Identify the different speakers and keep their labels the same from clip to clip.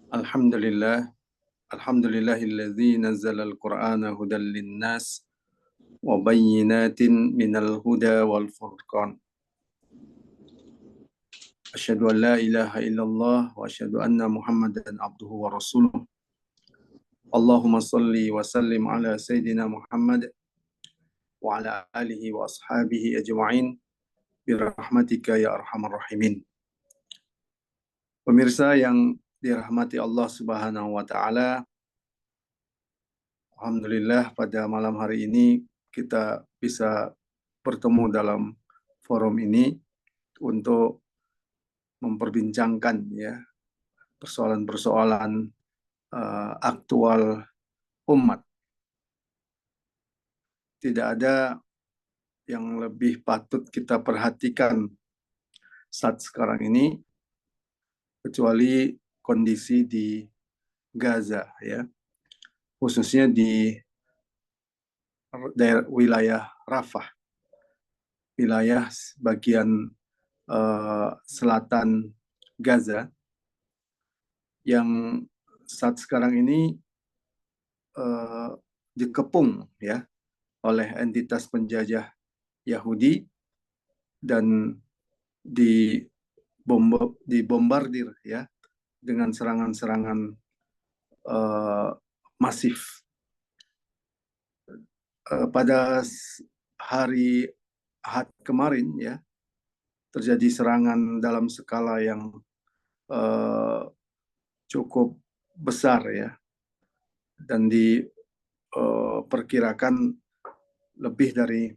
Speaker 1: Alhamdulillah, alhamdulillahilladzi nazzalal Qur'ana hudan linnas wa bayyinatin minal huda wal furqan. Asyhadu an la ilaha illallah wa asyhadu anna Muhammadan abduhu wa rasuluh. Allahumma salli wa sallim ala sayyidina Muhammad wa ala alihi wa ashabihi ajma'in birahmatika ya arhamar rahimin. Pemirsa yang dirahmati Allah Subhanahu wa taala, alhamdulillah pada malam hari ini kita bisa bertemu dalam forum ini untuk memperbincangkan ya persoalan-persoalan aktual umat. Tidak ada yang lebih patut kita perhatikan saat sekarang ini kecuali kondisi di Gaza ya, khususnya di daerah wilayah Rafah, wilayah bagian selatan Gaza yang saat sekarang ini dikepung ya oleh entitas penjajah Yahudi dan dibombardir ya dengan serangan-serangan masif. Pada hari Ahad kemarin ya terjadi serangan dalam skala yang cukup besar ya, dan diperkirakan lebih dari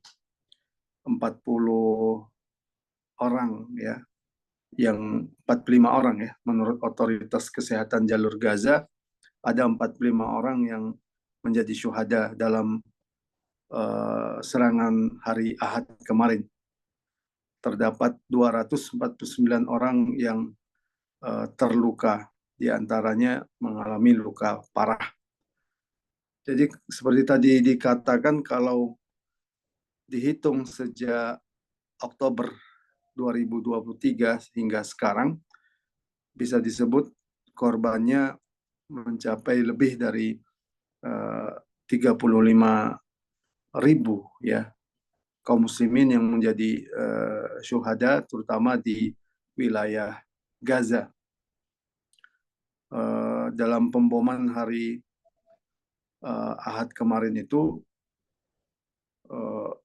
Speaker 1: 40 orang ya, yang 45 orang ya menurut otoritas kesehatan jalur Gaza, ada 45 orang yang menjadi syuhada dalam serangan hari Ahad kemarin. Terdapat 249 orang yang terluka, diantaranya mengalami luka parah. Jadi seperti tadi dikatakan, kalau dihitung sejak Oktober 2023 hingga sekarang, bisa disebut korbannya mencapai lebih dari 35.000 ya kaum muslimin yang menjadi syuhada, terutama di wilayah Gaza. Dalam pemboman hari Ahad kemarin itu,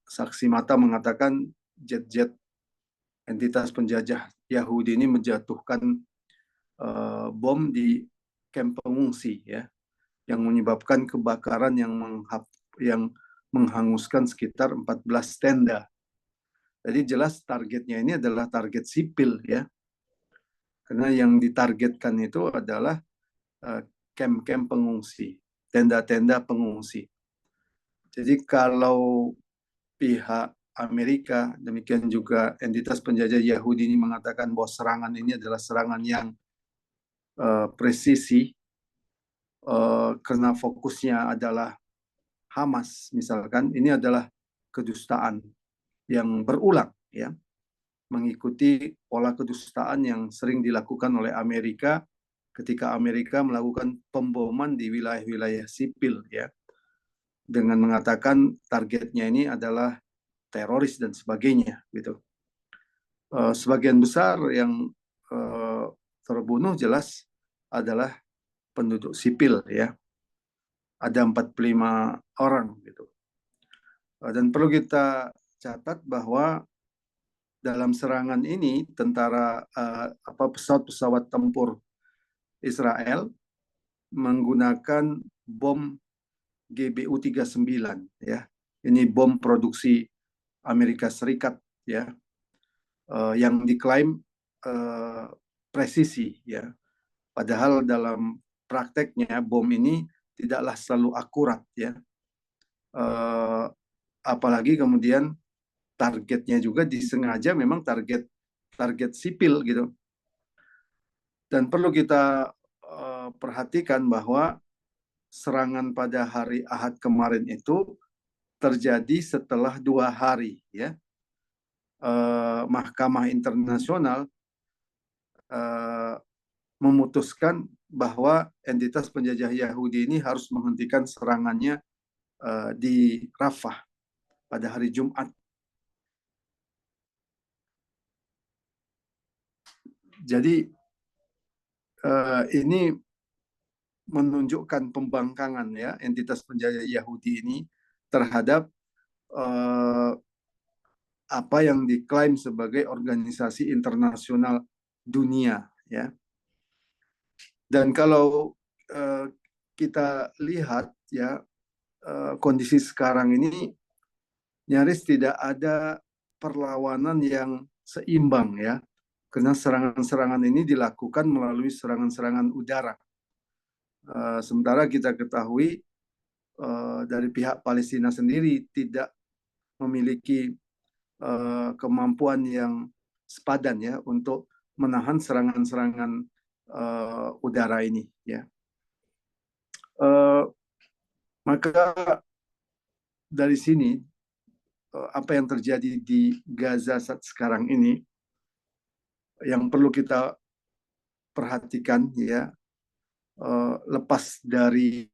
Speaker 1: saksi mata mengatakan jet-jet entitas penjajah Yahudi ini menjatuhkan bom di kamp pengungsi ya, yang menyebabkan kebakaran yang menghanguskan sekitar 14 tenda. Jadi jelas targetnya ini adalah target sipil ya, karena yang ditargetkan itu adalah kamp-kamp pengungsi, tenda-tenda pengungsi. Jadi kalau pihak Amerika, demikian juga entitas penjajah Yahudi ini mengatakan bahwa serangan ini adalah serangan yang presisi, karena fokusnya adalah Hamas misalkan, ini adalah kedustaan yang berulang ya, mengikuti pola kedustaan yang sering dilakukan oleh Amerika ketika Amerika melakukan pemboman di wilayah-wilayah sipil ya, dengan mengatakan targetnya ini adalah teroris dan sebagainya gitu. Sebagian besar yang terbunuh jelas adalah penduduk sipil ya, ada 45 orang gitu. Dan perlu kita catat bahwa dalam serangan ini pesawat tempur Israel menggunakan bom GBU-39 ya. Ini bom produksi Amerika Serikat ya, yang diklaim presisi ya. Padahal dalam prakteknya bom ini tidaklah selalu akurat ya. Apalagi kemudian targetnya juga disengaja memang target sipil gitu. Dan perlu kita perhatikan bahwa serangan pada hari Ahad kemarin itu terjadi setelah 2 hari ya. Mahkamah Internasional uh, memutuskan bahwa entitas penjajah Yahudi ini harus menghentikan serangannya di Rafah pada hari Jumat. Jadi ini menunjukkan pembangkangan ya entitas penjajah Yahudi ini terhadap apa yang diklaim sebagai organisasi internasional dunia ya. Dan kalau kita lihat ya kondisi sekarang ini nyaris tidak ada perlawanan yang seimbang ya. Karena serangan-serangan ini dilakukan melalui serangan-serangan udara. Sementara kita ketahui dari pihak Palestina sendiri tidak memiliki kemampuan yang sepadan ya untuk menahan serangan-serangan udara ini ya. Maka dari sini apa yang terjadi di Gaza saat sekarang ini yang perlu kita perhatikan ya, lepas dari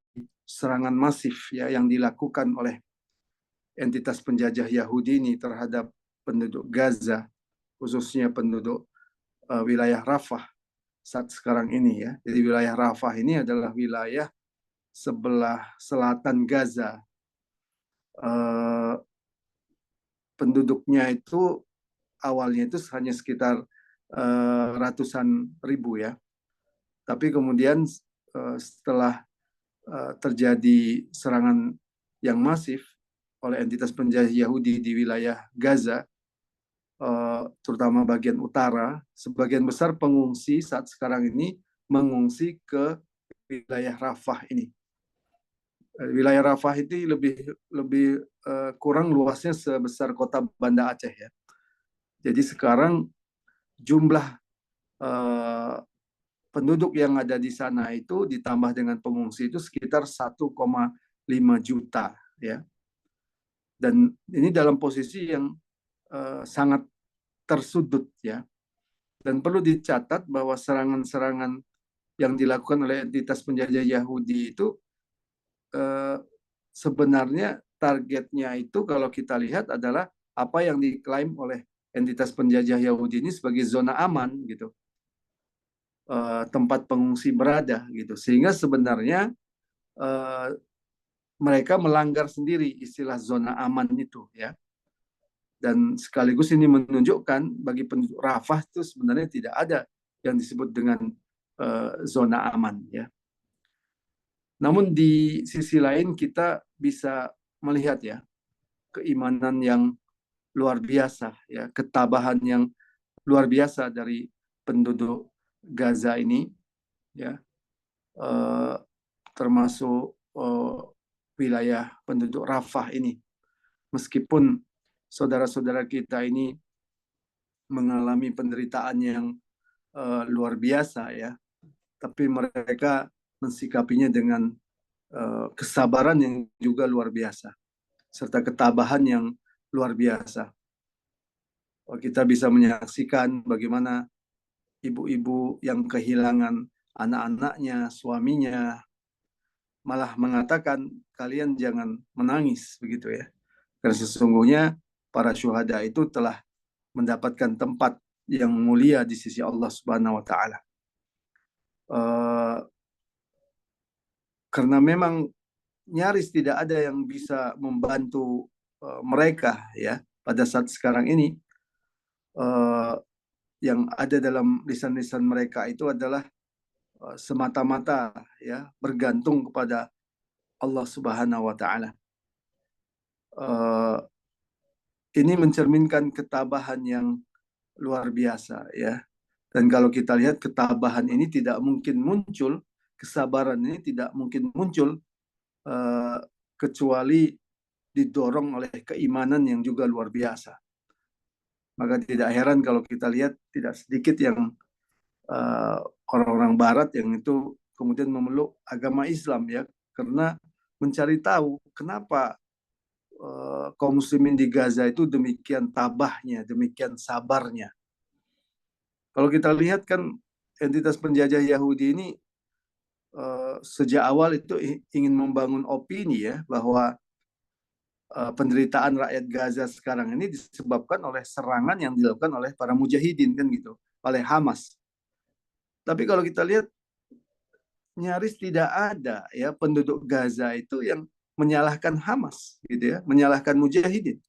Speaker 1: serangan masif ya yang dilakukan oleh entitas penjajah Yahudi ini terhadap penduduk Gaza, khususnya penduduk wilayah Rafah saat sekarang ini ya. Jadi wilayah Rafah ini adalah wilayah sebelah selatan Gaza. Penduduknya itu awalnya itu hanya sekitar ratusan ribu ya. Tapi kemudian setelah terjadi serangan yang masif oleh entitas penjajah Yahudi di wilayah Gaza, terutama bagian utara, sebagian besar pengungsi saat sekarang ini mengungsi ke wilayah Rafah ini. Wilayah Rafah itu lebih kurang luasnya sebesar kota Banda Aceh ya. Jadi sekarang jumlah penduduk yang ada di sana itu ditambah dengan pengungsi itu sekitar 1,5 juta ya. Dan ini dalam posisi yang sangat tersudut ya. Dan perlu dicatat bahwa serangan-serangan yang dilakukan oleh entitas penjajah Yahudi itu sebenarnya targetnya itu kalau kita lihat adalah apa yang diklaim oleh entitas penjajah Yahudi ini sebagai zona aman gitu. Tempat pengungsi berada gitu, sehingga sebenarnya mereka melanggar sendiri istilah zona aman itu ya, dan sekaligus ini menunjukkan bagi penduduk Rafah itu sebenarnya tidak ada yang disebut dengan zona aman ya. Namun di sisi lain kita bisa melihat ya keimanan yang luar biasa ya, ketabahan yang luar biasa dari penduduk Gaza ini ya, termasuk wilayah penduduk Rafah ini. Meskipun saudara-saudara kita ini mengalami penderitaan yang luar biasa ya, tapi mereka mensikapinya dengan kesabaran yang juga luar biasa, serta ketabahan yang luar biasa. Kita bisa menyaksikan bagaimana ibu-ibu yang kehilangan anak-anaknya, suaminya, malah mengatakan kalian jangan menangis begitu ya. Karena sesungguhnya para syuhada itu telah mendapatkan tempat yang mulia di sisi Allah Subhanahu wa taala. Karena memang nyaris tidak ada yang bisa membantu mereka ya pada saat sekarang ini. Yang ada dalam lisan-lisan mereka itu adalah semata-mata ya bergantung kepada Allah Subhanahu wa taala. Ini mencerminkan ketabahan yang luar biasa ya. Dan kalau kita lihat ketabahan ini tidak mungkin muncul, kesabaran ini tidak mungkin muncul kecuali didorong oleh keimanan yang juga luar biasa. Maka tidak heran kalau kita lihat tidak sedikit yang orang-orang Barat yang itu kemudian memeluk agama Islam ya, karena mencari tahu kenapa kaum muslimin di Gaza itu demikian tabahnya, demikian sabarnya. Kalau kita lihat kan entitas penjajah Yahudi ini sejak awal itu ingin membangun opini ya bahwa penderitaan rakyat Gaza sekarang ini disebabkan oleh serangan yang dilakukan oleh para mujahidin kan gitu, oleh Hamas. Tapi kalau kita lihat nyaris tidak ada ya penduduk Gaza itu yang menyalahkan Hamas gitu ya, menyalahkan mujahidin.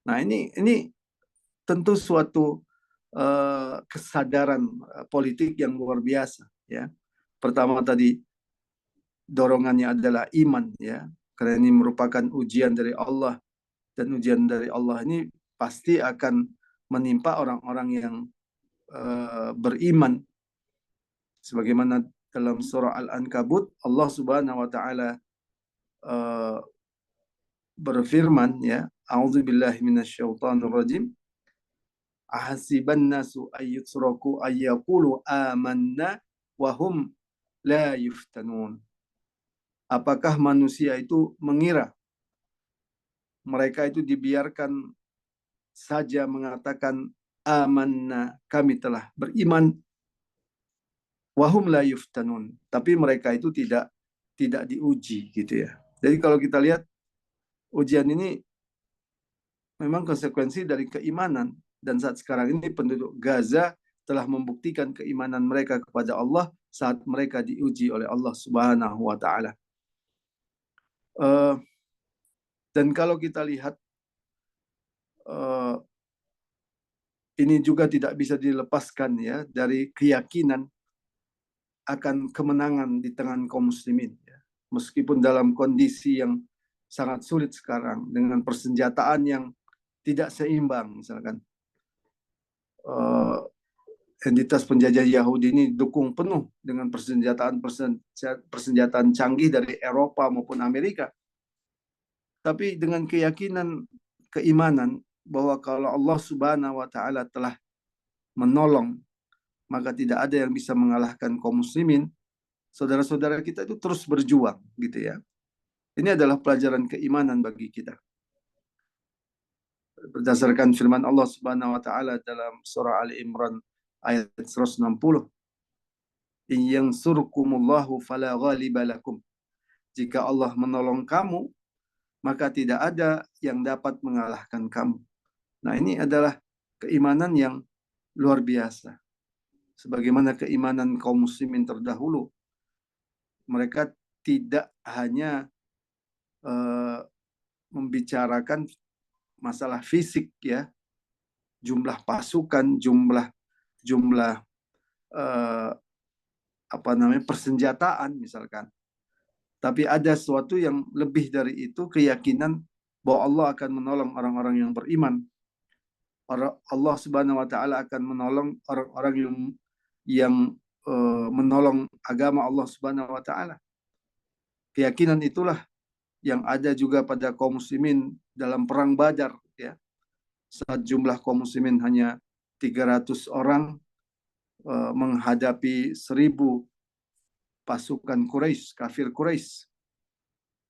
Speaker 1: Nah, ini tentu suatu kesadaran politik yang luar biasa ya. Pertama tadi dorongannya adalah iman ya, karena ini merupakan ujian dari Allah, dan ujian dari Allah ini pasti akan menimpa orang-orang yang beriman, sebagaimana dalam surah Al-Ankabut Allah Subhanahu wa taala berfirman ya, a'udzubillahi minasyaitonir rajim, ahasiban nasu ayyutraku ayyaqulu amanna wa hum la yuftanun. Apakah manusia itu mengira mereka itu dibiarkan saja mengatakan amanna, kami telah beriman, wahum la yuftanun, tapi mereka itu tidak diuji gitu ya. Jadi kalau kita lihat ujian ini memang konsekuensi dari keimanan, dan saat sekarang ini penduduk Gaza telah membuktikan keimanan mereka kepada Allah saat mereka diuji oleh Allah Subhanahu wa taala. Dan kalau kita lihat ini juga tidak bisa dilepaskan ya dari keyakinan akan kemenangan di tangan kaum muslimin ya. Meskipun dalam kondisi yang sangat sulit sekarang dengan persenjataan yang tidak seimbang, misalkan entitas penjajah Yahudi ini dukung penuh dengan persenjataan canggih dari Eropa maupun Amerika. Tapi dengan keyakinan keimanan bahwa kalau Allah Subhanahu wa taala telah menolong, maka tidak ada yang bisa mengalahkan kaum muslimin. Saudara-saudara kita itu terus berjuang gitu ya. Ini adalah pelajaran keimanan bagi kita. Berdasarkan firman Allah Subhanahu wa taala dalam surah Ali Imran ayat 160, in yansurkumullahu fala ghaliba lakum. Jika Allah menolong kamu, maka tidak ada yang dapat mengalahkan kamu. Nah, ini adalah keimanan yang luar biasa. Sebagaimana keimanan kaum muslimin terdahulu, mereka tidak hanya membicarakan masalah fisik ya, jumlah pasukan, jumlah persenjataan misalkan, tapi ada sesuatu yang lebih dari itu, keyakinan bahwa Allah akan menolong orang-orang yang beriman. Allah Subhanahu wa taala akan menolong orang-orang yang menolong agama Allah Subhanahu wa taala. Keyakinan itulah yang ada juga pada kaum muslimin dalam perang Badar ya. Saat jumlah kaum muslimin hanya 300 orang menghadapi 1.000 pasukan Quraisy, kafir Quraisy.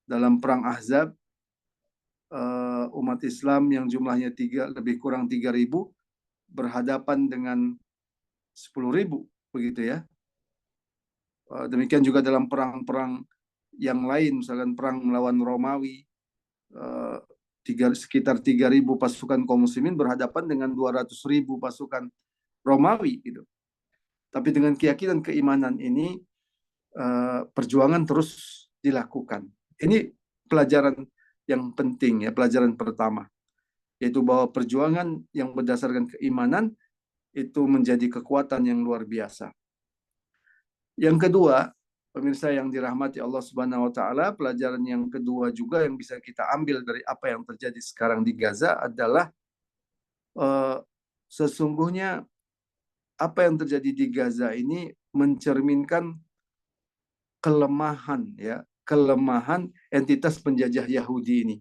Speaker 1: Dalam perang Ahzab, umat Islam yang jumlahnya lebih kurang 3.000 berhadapan dengan 10.000 begitu ya. Demikian juga dalam perang-perang yang lain, misalkan perang melawan Romawi, sekitar 3.000 pasukan kaum muslimin berhadapan dengan 200.000 pasukan Romawi gitu. Tapi dengan keyakinan keimanan ini perjuangan terus dilakukan. Ini pelajaran yang penting ya, pelajaran pertama, yaitu bahwa perjuangan yang berdasarkan keimanan itu menjadi kekuatan yang luar biasa. Yang kedua, pemirsa yang dirahmati Allah Subhanahu wa taala, pelajaran yang kedua juga yang bisa kita ambil dari apa yang terjadi sekarang di Gaza adalah sesungguhnya apa yang terjadi di Gaza ini mencerminkan kelemahan entitas penjajah Yahudi ini.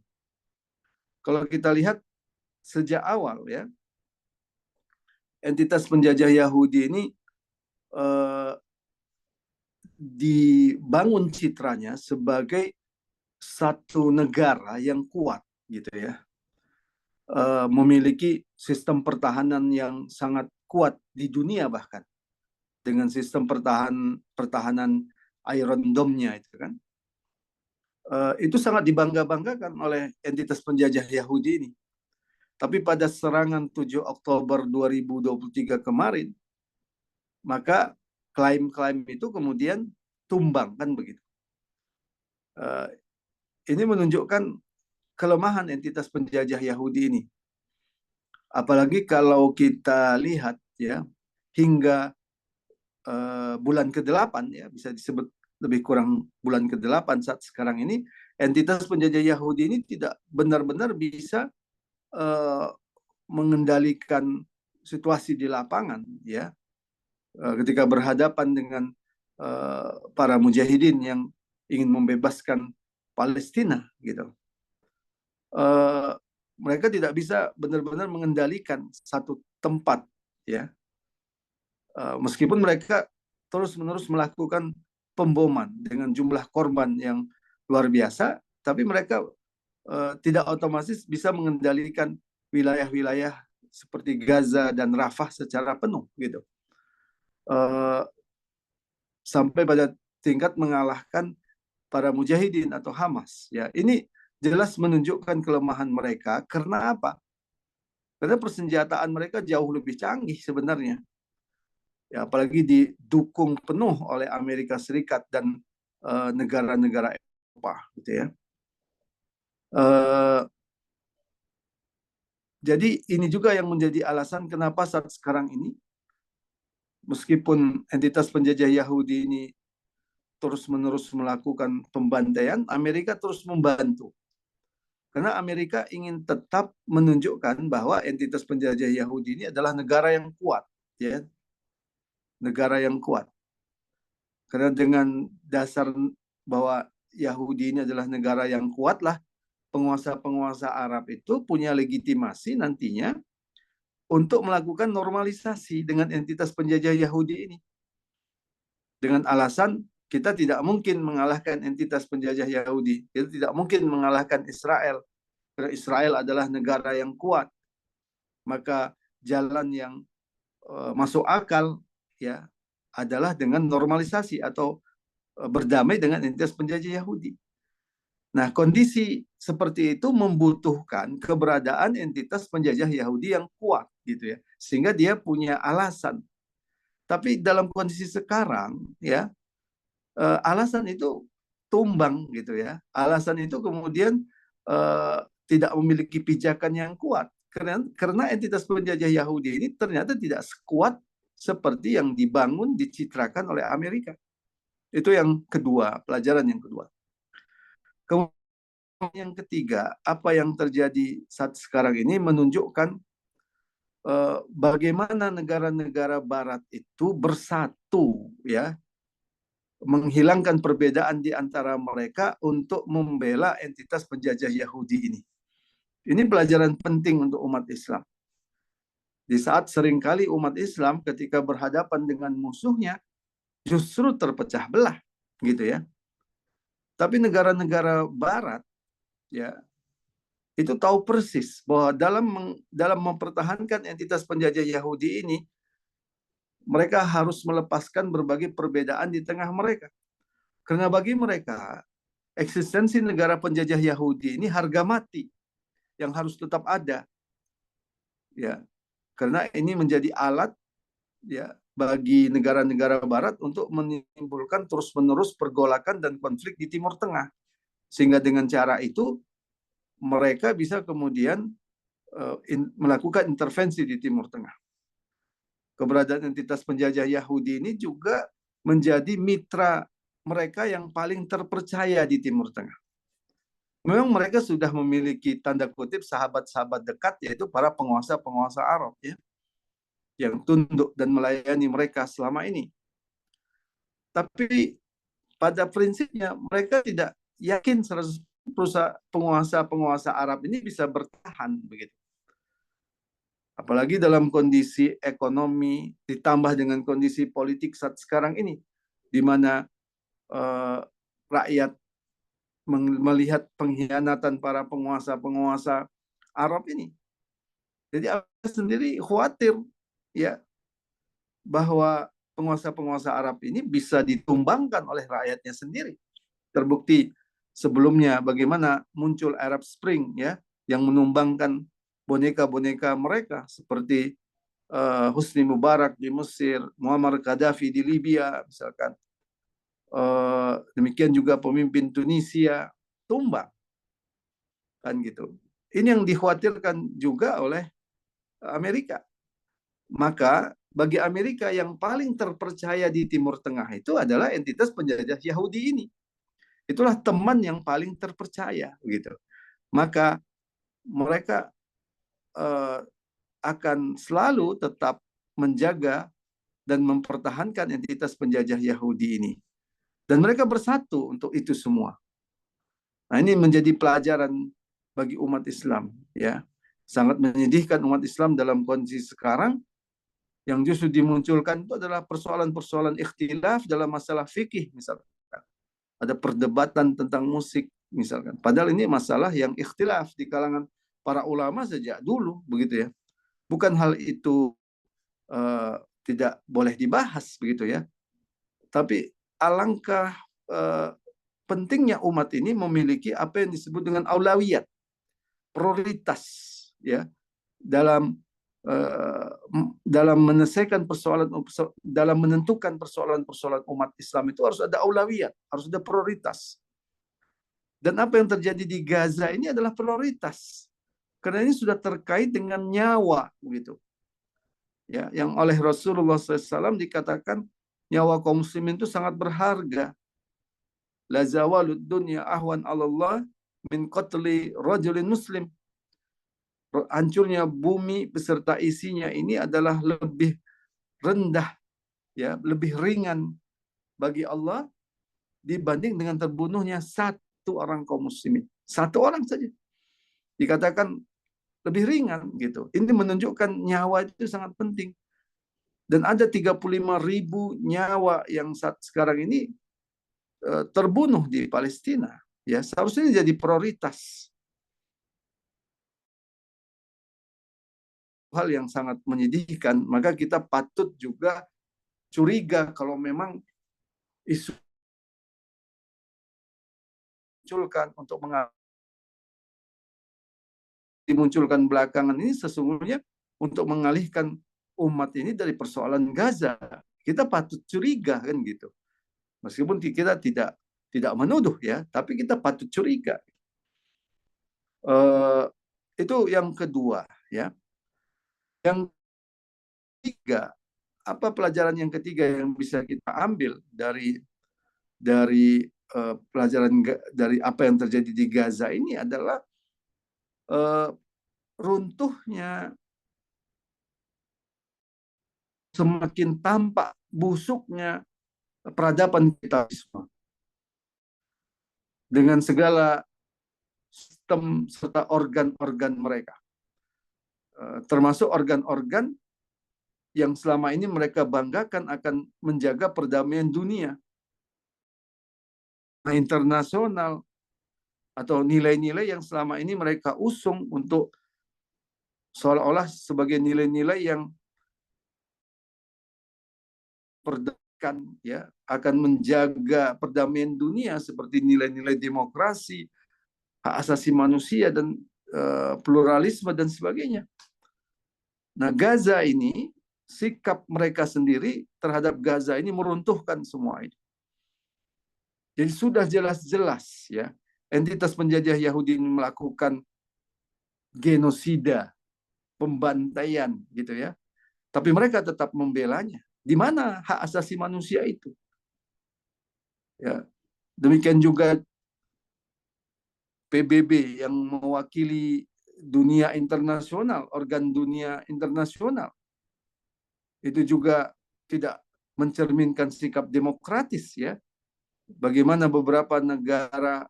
Speaker 1: Kalau kita lihat sejak awal ya, entitas penjajah Yahudi ini dibangun citranya sebagai satu negara yang kuat gitu ya, memiliki sistem pertahanan yang sangat kuat di dunia bahkan. dengan sistem pertahanan Iron Dome-nya itu kan. Itu sangat dibangga-banggakan oleh entitas penjajah Yahudi ini. Tapi pada serangan 7 Oktober 2023 kemarin, maka klaim-klaim itu kemudian tumbang, kan begitu. Ini menunjukkan kelemahan entitas penjajah Yahudi ini. Apalagi kalau kita lihat ya, hingga bulan ke-8 ya, bisa disebut lebih kurang bulan ke-8 saat sekarang ini, entitas penjajah Yahudi ini tidak benar-benar bisa mengendalikan situasi di lapangan ya, ketika berhadapan dengan para mujahidin yang ingin membebaskan Palestina gitu. Mereka tidak bisa benar-benar mengendalikan satu tempat ya, meskipun mereka terus-menerus melakukan pemboman dengan jumlah korban yang luar biasa, tapi mereka tidak otomatis bisa mengendalikan wilayah-wilayah seperti Gaza dan Rafah secara penuh gitu. Sampai pada tingkat mengalahkan para mujahidin atau Hamas ya. Ini jelas menunjukkan kelemahan mereka. Karena apa? Karena persenjataan mereka jauh lebih canggih sebenarnya. Ya, apalagi didukung penuh oleh Amerika Serikat dan negara-negara Eropa gitu ya. Jadi ini juga yang menjadi alasan kenapa saat sekarang ini, meskipun entitas penjajah Yahudi ini terus-menerus melakukan pembantaian, Amerika terus membantu. Karena Amerika ingin tetap menunjukkan bahwa entitas penjajah Yahudi ini adalah negara yang kuat, ya, negara yang kuat. Karena dengan dasar bahwa Yahudi ini adalah negara yang kuat lah, penguasa-penguasa Arab itu punya legitimasi nantinya untuk melakukan normalisasi dengan entitas penjajah Yahudi ini. Dengan alasan kita tidak mungkin mengalahkan entitas penjajah Yahudi, kita tidak mungkin mengalahkan Israel, karena Israel adalah negara yang kuat. Maka jalan yang masuk akal ya adalah dengan normalisasi atau berdamai dengan entitas penjajah Yahudi. Nah, kondisi seperti itu membutuhkan keberadaan entitas penjajah Yahudi yang kuat gitu ya, sehingga dia punya alasan. Tapi dalam kondisi sekarang ya, alasan itu tumbang gitu ya. Alasan itu kemudian tidak memiliki pijakan yang kuat karena entitas penjajah Yahudi ini ternyata tidak sekuat seperti yang dibangun, dicitrakan oleh Amerika. Itu yang kedua, pelajaran yang kedua. Kemudian yang ketiga, apa yang terjadi saat sekarang ini menunjukkan bagaimana negara-negara Barat itu bersatu ya, menghilangkan perbedaan di antara mereka untuk membela entitas penjajah Yahudi ini. Ini pelajaran penting untuk umat Islam. Di saat seringkali umat Islam ketika berhadapan dengan musuhnya justru terpecah belah, gitu ya. Tapi negara-negara Barat ya itu tahu persis bahwa dalam mempertahankan entitas penjajah Yahudi ini, mereka harus melepaskan berbagai perbedaan di tengah mereka. Karena bagi mereka, eksistensi negara penjajah Yahudi ini harga mati yang harus tetap ada. Ya, karena ini menjadi alat ya bagi negara-negara Barat untuk menimbulkan terus-menerus pergolakan dan konflik di Timur Tengah. Sehingga dengan cara itu mereka bisa kemudian melakukan intervensi di Timur Tengah. Keberadaan entitas penjajah Yahudi ini juga menjadi mitra mereka yang paling terpercaya di Timur Tengah. Memang mereka sudah memiliki tanda kutip sahabat-sahabat dekat, yaitu para penguasa-penguasa Arab ya, yang tunduk dan melayani mereka selama ini. Tapi pada prinsipnya mereka tidak yakin 100% penguasa-penguasa Arab ini bisa bertahan begitu. Apalagi dalam kondisi ekonomi ditambah dengan kondisi politik saat sekarang ini, di mana rakyat melihat pengkhianatan para penguasa-penguasa Arab ini. Jadi Amerika sendiri khawatir ya bahwa penguasa-penguasa Arab ini bisa ditumbangkan oleh rakyatnya sendiri. Terbukti sebelumnya bagaimana muncul Arab Spring ya, yang menumbangkan boneka-boneka mereka seperti Husni Mubarak di Mesir, Muammar Gaddafi di Libya misalkan. Demikian juga pemimpin Tunisia tumbang kan gitu. Ini yang dikhawatirkan juga oleh Amerika. Maka bagi Amerika yang paling terpercaya di Timur Tengah itu adalah entitas penjajah Yahudi ini. Itulah teman yang paling terpercaya gitu. Maka mereka akan selalu tetap menjaga dan mempertahankan entitas penjajah Yahudi ini. Dan mereka bersatu untuk itu semua. Nah, ini menjadi pelajaran bagi umat Islam ya. Sangat menyedihkan umat Islam dalam kondisi sekarang yang justru dimunculkan itu adalah persoalan-persoalan ikhtilaf dalam masalah fikih misalkan. Ada perdebatan tentang musik misalkan. Padahal ini masalah yang ikhtilaf di kalangan para ulama sejak dulu begitu ya. Bukan hal itu tidak boleh dibahas begitu ya. Tapi alangkah pentingnya umat ini memiliki apa yang disebut dengan aulawiyat, prioritas ya dalam dalam menyelesaikan persoalan, dalam menentukan persoalan-persoalan umat Islam itu harus ada aulawiyat, harus ada prioritas. Dan apa yang terjadi di Gaza ini adalah prioritas. Karena ini sudah terkait dengan nyawa gitu. Ya, yang oleh Rasulullah SAW dikatakan nyawa kaum muslimin itu sangat berharga. La zawalud dunya ahwan 'ala Allah min qatli rajulin muslim. Hancurnya bumi beserta isinya ini adalah lebih rendah ya, lebih ringan bagi Allah dibanding dengan terbunuhnya satu orang kaum muslimin. Satu orang saja dikatakan lebih ringan gitu. Ini menunjukkan nyawa itu sangat penting. Dan ada 35.000 nyawa yang saat sekarang ini terbunuh di Palestina. Ya, seharusnya ini jadi prioritas. Hal yang sangat menyedihkan, maka kita patut juga curiga kalau memang isu dimunculkan untuk dimunculkan belakangan ini sesungguhnya untuk mengalihkan umat ini dari persoalan Gaza. Kita patut curiga kan gitu. Meskipun kita tidak menuduh ya, tapi kita patut curiga. Itu yang kedua ya. Yang ketiga, apa pelajaran yang ketiga yang bisa kita ambil dari pelajaran dari apa yang terjadi di Gaza ini adalah runtuhnya, semakin tampak busuknya peradaban kita dengan segala sistem serta organ-organ mereka, termasuk organ-organ yang selama ini mereka banggakan akan menjaga perdamaian dunia internasional atau nilai-nilai yang selama ini mereka usung untuk seolah-olah sebagai nilai-nilai yang perdamaian ya, akan menjaga perdamaian dunia seperti nilai-nilai demokrasi, hak asasi manusia dan pluralisme dan sebagainya. Nah, Gaza ini sikap mereka sendiri terhadap Gaza ini meruntuhkan semua ini. Jadi sudah jelas-jelas ya entitas penjajah Yahudi ini melakukan genosida, pembantaian gitu ya. Tapi mereka tetap membelanya. Di mana hak asasi manusia itu? Ya. Demikian juga PBB yang mewakili dunia internasional, organ dunia internasional. Itu juga tidak mencerminkan sikap demokratis ya. Bagaimana beberapa negara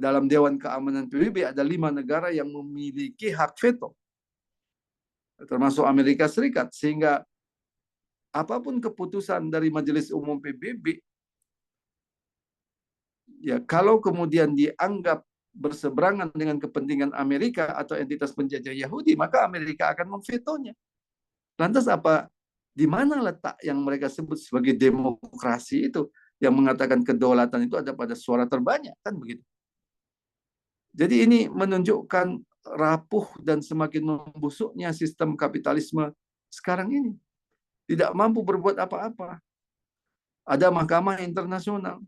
Speaker 1: dalam Dewan Keamanan PBB ada 5 negara yang memiliki hak veto, termasuk Amerika Serikat, sehingga apapun keputusan dari Majelis Umum PBB, ya kalau kemudian dianggap berseberangan dengan kepentingan Amerika atau entitas penjajah Yahudi, maka Amerika akan memvetonya. Lantas apa Di mana letak yang mereka sebut sebagai demokrasi itu, yang mengatakan kedaulatan itu ada pada suara terbanyak, kan begitu. Jadi ini menunjukkan rapuh dan semakin membusuknya sistem kapitalisme sekarang ini. Tidak mampu berbuat apa-apa. Ada mahkamah internasional.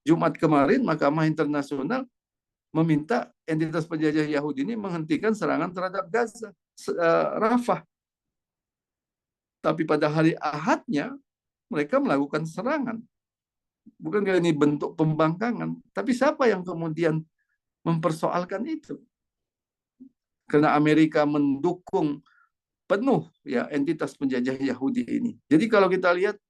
Speaker 1: Jumat kemarin mahkamah internasional meminta entitas penjajah Yahudi ini menghentikan serangan terhadap Gaza, Rafah. Tapi pada hari Ahadnya mereka melakukan serangan. Bukankah ini bentuk pembangkangan? Tapi siapa yang kemudian mempersoalkan itu? Karena Amerika mendukung penuh ya entitas penjajah Yahudi ini. Jadi kalau kita lihat,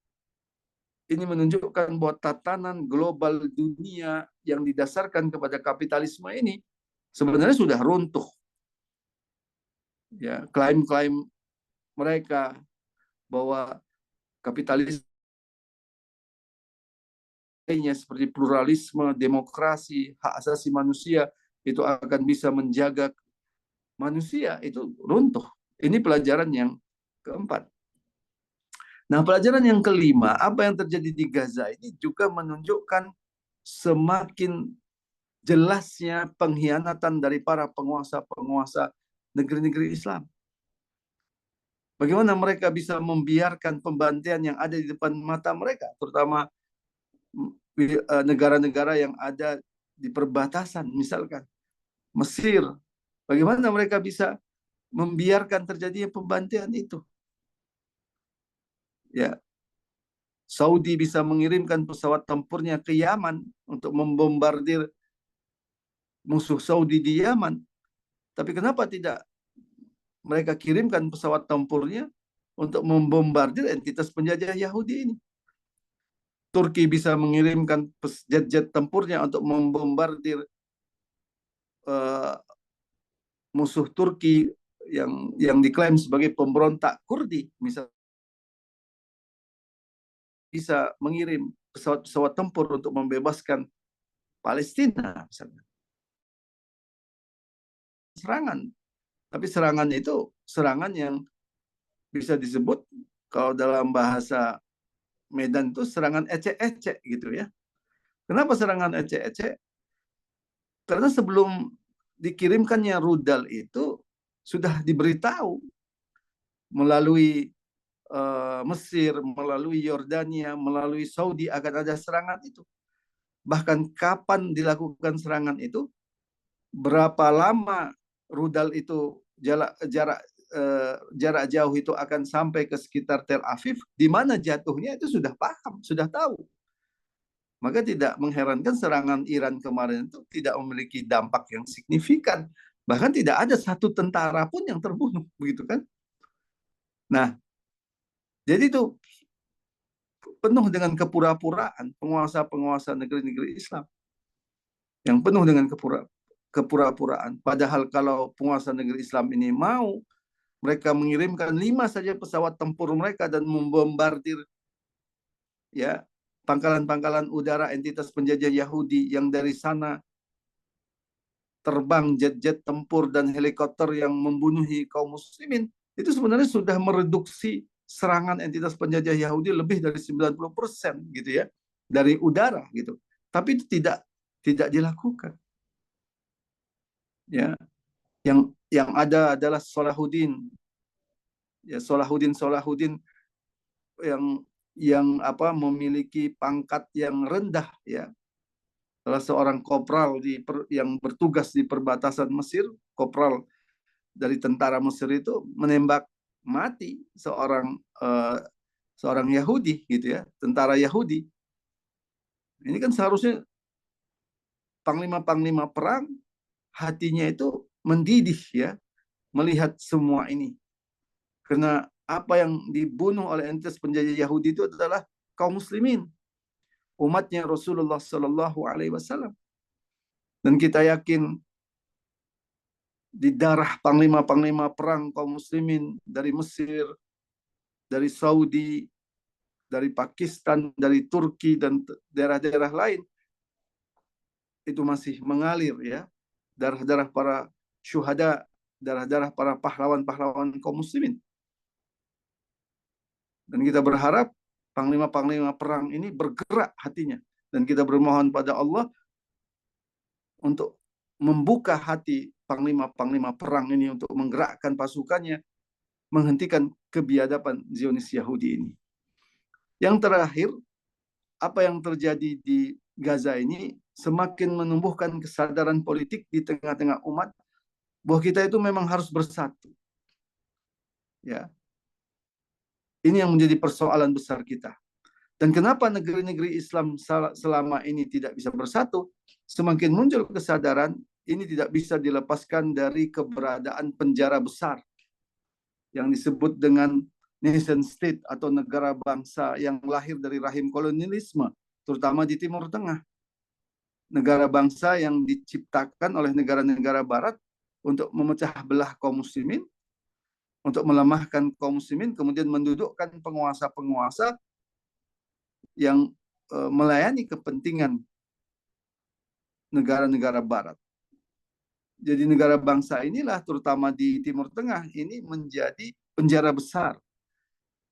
Speaker 1: ini menunjukkan bahwa tatanan global dunia yang didasarkan kepada kapitalisme ini sebenarnya sudah runtuh. Ya, klaim-klaim mereka bahwa kapitalisme seperti pluralisme, demokrasi, hak asasi manusia itu akan bisa menjaga manusia, itu runtuh. Ini pelajaran yang keempat. Nah, pelajaran yang kelima, apa yang terjadi di Gaza ini juga menunjukkan semakin jelasnya pengkhianatan dari para penguasa-penguasa negeri-negeri Islam. Bagaimana mereka bisa membiarkan pembantaian yang ada di depan mata mereka, terutama negara-negara yang ada di perbatasan, misalkan Mesir. Bagaimana mereka bisa membiarkan terjadinya pembantaian itu? Ya, Saudi bisa mengirimkan pesawat tempurnya ke Yaman untuk membombardir musuh Saudi di Yaman. Tapi kenapa tidak mereka kirimkan pesawat tempurnya untuk membombardir entitas penjajah Yahudi ini? Turki bisa mengirimkan jet-jet tempurnya untuk membombardir uh, musuh Turki yang diklaim sebagai pemberontak Kurdi, misalnya bisa mengirim pesawat-pesawat tempur untuk membebaskan Palestina, misalnya. Serangan, tapi serangan itu serangan yang bisa disebut kalau dalam bahasa Medan itu serangan ecek-ecek gitu ya. Kenapa serangan ecek-ecek? Karena sebelum dikirimkannya rudal itu sudah diberitahu melalui Mesir, melalui Yordania, melalui Saudi akan ada serangan itu. Bahkan kapan dilakukan serangan itu, berapa lama rudal itu jarak jauh itu akan sampai ke sekitar Tel Aviv, di mana jatuhnya itu sudah paham, sudah tahu. Maka tidak mengherankan serangan Iran kemarin itu tidak memiliki dampak yang signifikan. Bahkan tidak ada satu tentara pun yang terbunuh, begitu kan? Nah, jadi itu penuh dengan kepura-puraan penguasa-penguasa negeri-negeri Islam yang penuh dengan kepura-puraan. Padahal kalau penguasa negeri Islam ini mau, mereka mengirimkan 5 saja pesawat tempur mereka dan membombardir ya pangkalan-pangkalan udara entitas penjajah Yahudi yang dari sana terbang jet-jet tempur dan helikopter yang membunuhi kaum muslimin, itu sebenarnya sudah mereduksi serangan entitas penjajah Yahudi lebih dari 90% gitu ya, dari udara gitu. Tapi itu tidak dilakukan. Ya, yang ada adalah Salahuddin. Ya, Salahuddin yang memiliki pangkat yang rendah ya. Salah seorang kopral yang bertugas di perbatasan Mesir, kopral dari tentara Mesir itu menembak mati seorang Yahudi gitu ya, tentara Yahudi. Ini kan seharusnya panglima-panglima perang hatinya itu mendidih ya melihat semua ini. Karena apa yang dibunuh oleh entitas penjajah Yahudi itu adalah kaum muslimin, umatnya Rasulullah Sallallahu Alaihi Wasallam. Dan kita yakin di darah panglima-panglima perang kaum muslimin dari Mesir, dari Saudi, dari Pakistan, dari Turki dan daerah-daerah lain itu masih mengalir ya, darah-darah para syuhada, darah-darah para pahlawan-pahlawan kaum muslimin. Dan kita berharap panglima-panglima perang ini bergerak hatinya. Dan kita bermohon pada Allah untuk membuka hati panglima-panglima perang ini untuk menggerakkan pasukannya, menghentikan kebiadaban Zionis Yahudi ini. Yang terakhir, apa yang terjadi di Gaza ini semakin menumbuhkan kesadaran politik di tengah-tengah umat bahwa kita itu memang harus bersatu. Ya, ini yang menjadi persoalan besar kita. Dan kenapa negeri-negeri Islam selama ini tidak bisa bersatu? Semakin muncul kesadaran, ini tidak bisa dilepaskan dari keberadaan penjara besar yang disebut dengan nation state atau negara bangsa yang lahir dari rahim kolonialisme, terutama di Timur Tengah. Negara bangsa yang diciptakan oleh negara-negara Barat untuk memecah belah kaum muslimin, untuk melemahkan kaum muslimin, kemudian mendudukkan penguasa-penguasa yang melayani kepentingan negara-negara Barat. Jadi negara bangsa inilah, terutama di Timur Tengah, ini menjadi penjara besar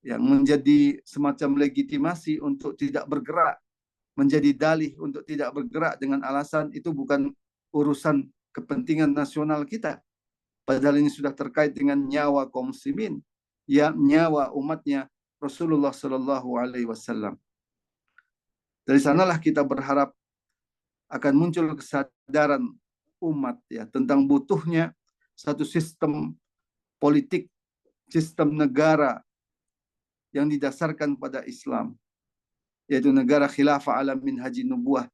Speaker 1: yang menjadi semacam legitimasi untuk tidak bergerak, menjadi dalih untuk tidak bergerak dengan alasan itu bukan urusan kepentingan nasional kita. Padahal ini sudah terkait dengan nyawa kaum muslimin, ya nyawa umatnya Rasulullah Shallallahu Alaihi Wasallam. Dari sanalah kita berharap akan muncul kesadaran umat ya tentang butuhnya satu sistem politik, sistem negara yang didasarkan pada Islam, yaitu negara khilafah ala minhaji nubuah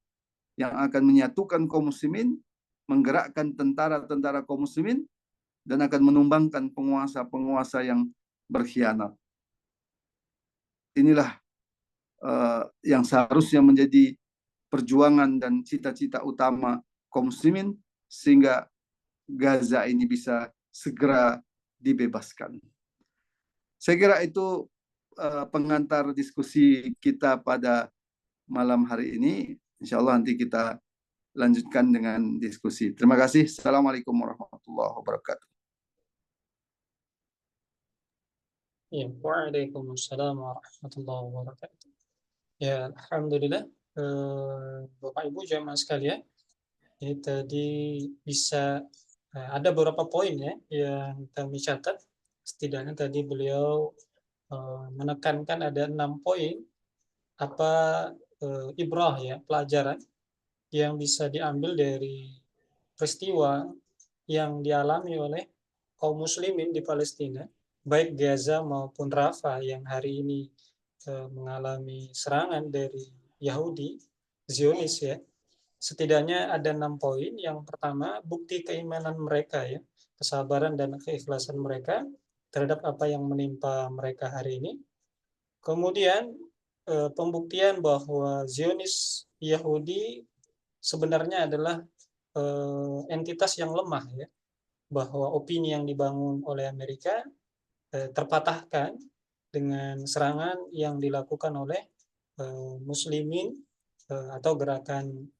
Speaker 1: yang akan menyatukan kaum muslimin, menggerakkan tentara-tentara kaum muslimin, dan akan menumbangkan penguasa-penguasa yang berkhianat. Inilah yang seharusnya menjadi perjuangan dan cita-cita utama kaum muslimin sehingga Gaza ini bisa segera dibebaskan. Saya kira itu pengantar diskusi kita pada malam hari ini. Insya Allah nanti kita lanjutkan dengan diskusi. Terima kasih. Assalamualaikum warahmatullahi wabarakatuh.
Speaker 2: Ya, waalaikumsalam warahmatullahi wabarakatuh. Ya, alhamdulillah, Bapak Ibu jamaah sekalian, ini tadi bisa ada beberapa poin ya yang kami catat. Setidaknya tadi beliau menekankan ada 6 poin apa ibrah ya, pelajaran yang bisa diambil dari peristiwa yang dialami oleh kaum muslimin di Palestina, baik Gaza maupun Rafah yang hari ini mengalami serangan dari Yahudi, Zionis ya. Setidaknya ada 6 poin. Yang pertama, bukti keimanan mereka ya, kesabaran dan keikhlasan mereka terhadap apa yang menimpa mereka hari ini. Kemudian pembuktian bahwa Zionis Yahudi sebenarnya adalah entitas yang lemah ya, bahwa opini yang dibangun oleh Amerika terpatahkan dengan serangan yang dilakukan oleh muslimin atau gerakan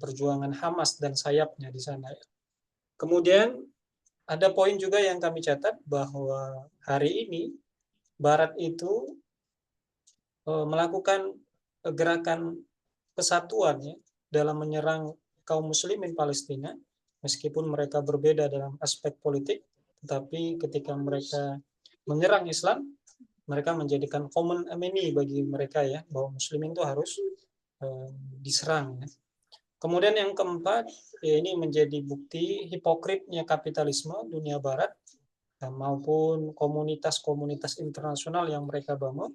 Speaker 2: perjuangan Hamas dan sayapnya di sana. Kemudian ada poin juga yang kami catat bahwa hari ini Barat itu melakukan gerakan kesatuan ya, dalam menyerang kaum muslimin Palestina, meskipun mereka berbeda dalam aspek politik, tetapi ketika mereka menyerang Islam, mereka menjadikan common enemy bagi mereka ya, bahwa muslimin itu harus diserang ya. Kemudian yang keempat, ya ini menjadi bukti hipokritnya kapitalisme dunia barat maupun komunitas-komunitas internasional yang mereka bangun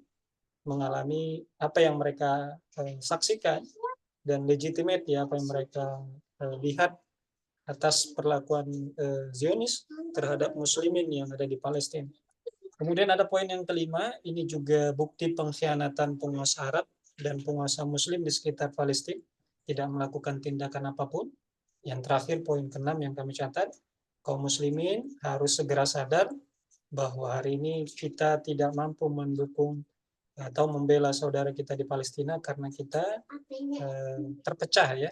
Speaker 2: mengalami apa yang mereka saksikan dan legitimate ya apa yang mereka lihat atas perlakuan Zionis terhadap muslimin yang ada di Palestina. Kemudian ada poin yang kelima, ini juga bukti pengkhianatan penguasa Arab dan penguasa muslim di sekitar Palestina, tidak melakukan tindakan apapun. Yang terakhir poin keenam yang kami catat, kaum muslimin harus segera sadar bahwa hari ini kita tidak mampu mendukung atau membela saudara kita di Palestina karena kita terpecah ya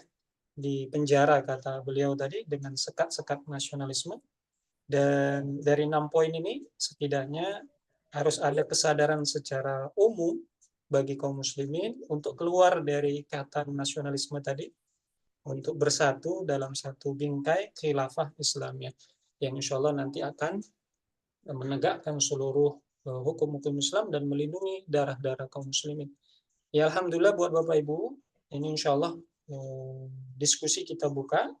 Speaker 2: di penjara, kata beliau tadi, dengan sekat-sekat nasionalisme. Dan dari 6 poin ini setidaknya harus ada kesadaran secara umum bagi kaum muslimin untuk keluar dari ikatan nasionalisme tadi, untuk bersatu dalam satu bingkai khilafah Islamiyah yang insya Allah nanti akan menegakkan seluruh hukum-hukum Islam dan melindungi darah-darah kaum muslimin. Ya Alhamdulillah buat Bapak Ibu, ini insya Allah diskusi kita buka.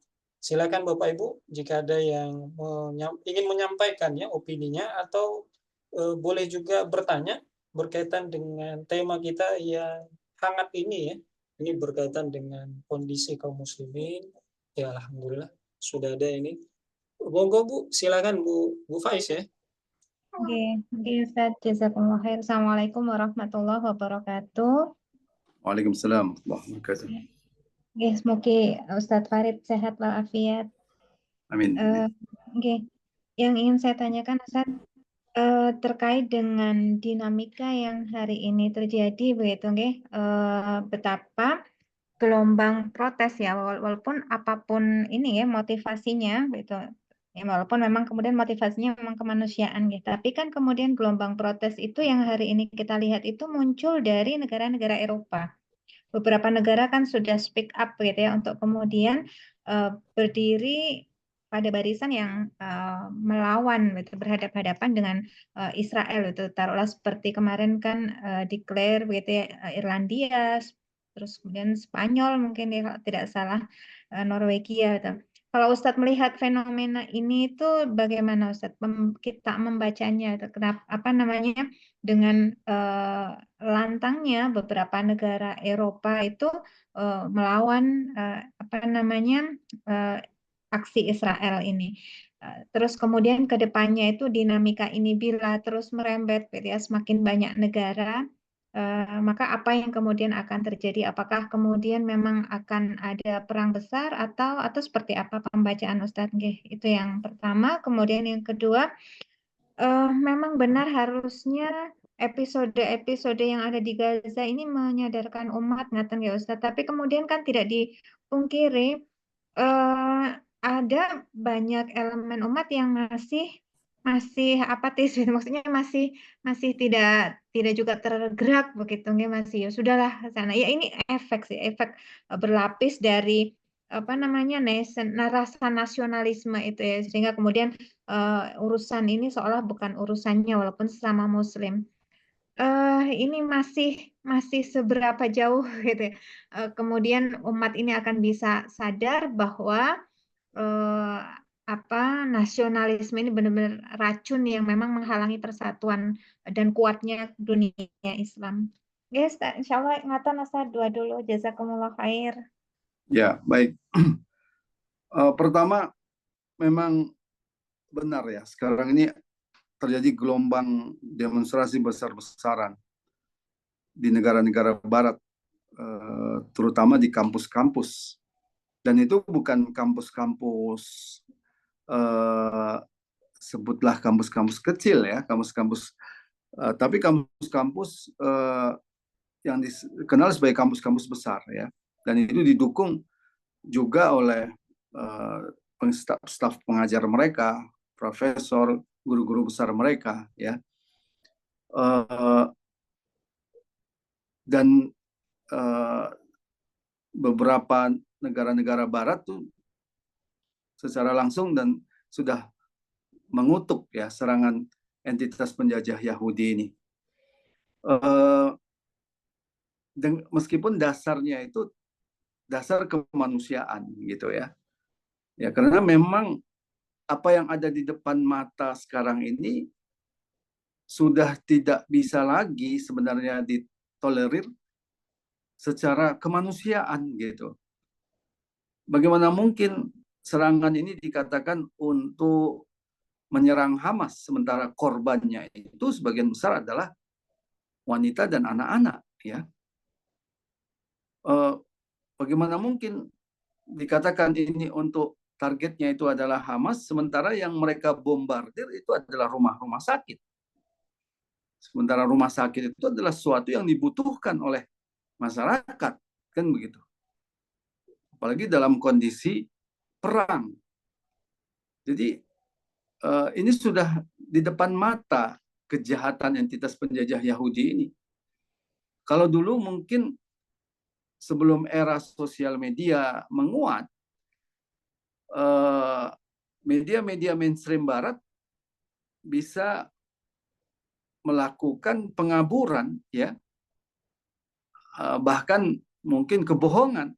Speaker 2: Silakan Bapak Ibu jika ada yang ingin menyampaikan ya opininya, atau boleh juga bertanya berkaitan dengan tema kita yang hangat ini ya. Ini berkaitan dengan kondisi kaum muslimin. Ya Alhamdulillah sudah ada ini. Monggo Bu, silakan Bu Faiz ya.
Speaker 3: Oke, Ustaz, jazakumullah khair. Assalamualaikum warahmatullahi wabarakatuh.
Speaker 1: Waalaikumsalam warahmatullahi wabarakatuh.
Speaker 3: Oke, semoga Ustadz Farid sehat walafiat.
Speaker 1: Amin.
Speaker 3: Oke, yang ingin saya tanyakan Ustadz, terkait dengan dinamika yang hari ini terjadi begitu, oke? Betapa gelombang protes ya, walaupun apapun ini ya motivasinya gitu. Ya, walaupun memang kemudian motivasinya memang kemanusiaan gitu, tapi kan kemudian gelombang protes itu yang hari ini kita lihat itu muncul dari negara-negara Eropa. Beberapa negara kan sudah speak up gitu ya untuk kemudian berdiri pada barisan yang melawan gitu, berhadapan-hadapan dengan Israel itu. Taruhlah seperti kemarin kan declare gitu ya, Irlandia, terus kemudian Spanyol mungkin ya kalau tidak salah, Norwegia gitu. Kalau Ustadz melihat fenomena ini itu bagaimana Ustadz kita membacanya itu, kenapa apa namanya dengan lantangnya beberapa negara Eropa itu melawan apa namanya eh, aksi Israel ini. Terus kemudian ke depannya itu dinamika ini bila terus merembet gitu ya, semakin banyak negara, maka apa yang kemudian akan terjadi? Apakah kemudian memang akan ada perang besar atau seperti apa pembacaan Ustadz? Nggih, itu yang pertama. Kemudian yang kedua, memang benar harusnya episode-episode yang ada di Gaza ini menyadarkan umat, ngaten ya Ustadz. Tapi kemudian kan tidak dipungkiri eh, ada banyak elemen umat yang masih masih apatis, gitu. Maksudnya masih masih tidak juga tergerak begitu, nggih, masih ya sudahlah sana. Ya ini efek sih, efek berlapis dari apa namanya rasa nasionalisme itu ya, sehingga kemudian urusan ini seolah bukan urusannya walaupun sesama Muslim. Ini masih masih seberapa jauh gitu ya. Kemudian umat ini akan bisa sadar bahwa eh, apa nasionalisme ini benar-benar racun yang memang menghalangi persatuan dan kuatnya dunia Islam. Guys, insya Allah ingatan asa dua dulu. Jazakumullah khair.
Speaker 1: Ya, baik. Pertama, memang benar ya, sekarang ini terjadi gelombang demonstrasi besar-besaran di negara-negara barat, terutama di kampus-kampus. Dan itu bukan kampus-kampus, sebutlah kampus-kampus kecil ya, kampus-kampus, tapi kampus-kampus yang dikenal sebagai kampus-kampus besar ya. Dan itu didukung juga oleh staf pengajar mereka, profesor, guru-guru besar mereka ya. Dan beberapa negara-negara barat tuh secara langsung dan sudah mengutuk ya serangan entitas penjajah Yahudi ini. Meskipun dasarnya itu dasar kemanusiaan gitu ya. Ya karena memang apa yang ada di depan mata sekarang ini sudah tidak bisa lagi sebenarnya ditolerir secara kemanusiaan gitu. Bagaimana mungkin serangan ini dikatakan untuk menyerang Hamas sementara korbannya itu sebagian besar adalah wanita dan anak-anak ya. Bagaimana mungkin dikatakan ini untuk targetnya itu adalah Hamas sementara yang mereka bombardir itu adalah rumah-rumah sakit. Sementara rumah sakit itu adalah sesuatu yang dibutuhkan oleh masyarakat, kan begitu. Apalagi dalam kondisi perang. Jadi ini sudah di depan mata kejahatan entitas penjajah Yahudi ini. Kalau dulu mungkin sebelum era sosial media menguat, media-media mainstream Barat bisa melakukan pengaburan, ya, bahkan mungkin kebohongan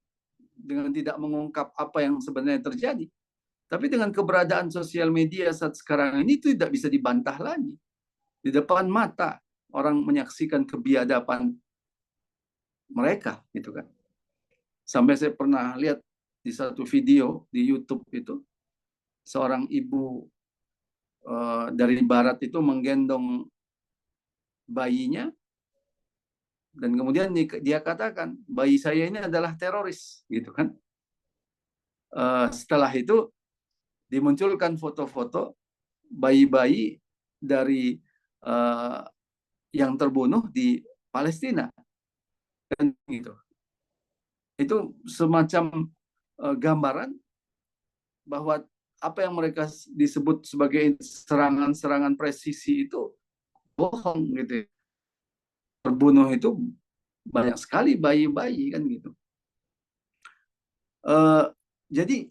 Speaker 1: dengan tidak mengungkap apa yang sebenarnya terjadi. Tapi dengan keberadaan sosial media saat sekarang ini itu tidak bisa dibantah lagi. Di depan mata orang menyaksikan kebiadaban mereka, gitu kan. Sampai saya pernah lihat di satu video di YouTube itu, seorang ibu dari Barat itu menggendong bayinya, dan kemudian dia katakan bayi saya ini adalah teroris, gitu kan. Setelah itu dimunculkan foto-foto bayi-bayi dari yang terbunuh di Palestina, dan gitu. Itu semacam gambaran bahwa apa yang mereka disebut sebagai serangan-serangan presisi itu bohong, gitu. Terbunuh itu banyak sekali bayi-bayi, kan gitu. Jadi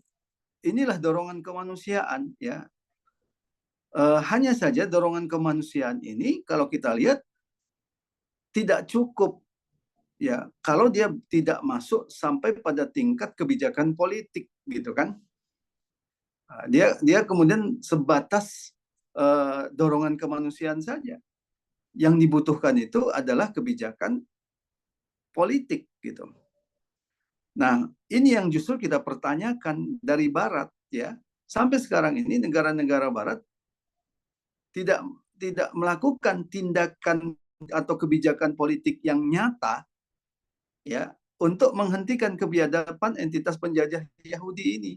Speaker 1: inilah dorongan kemanusiaan, ya. Hanya saja dorongan kemanusiaan ini kalau kita lihat tidak cukup, ya, kalau dia tidak masuk sampai pada tingkat kebijakan politik, gitu kan. Dia kemudian sebatas dorongan kemanusiaan saja. Yang dibutuhkan itu adalah kebijakan politik, gitu. Nah, ini yang justru kita pertanyakan dari Barat, ya. Sampai sekarang ini negara-negara Barat tidak melakukan tindakan atau kebijakan politik yang nyata, ya, untuk menghentikan kebiadaban entitas penjajah Yahudi ini.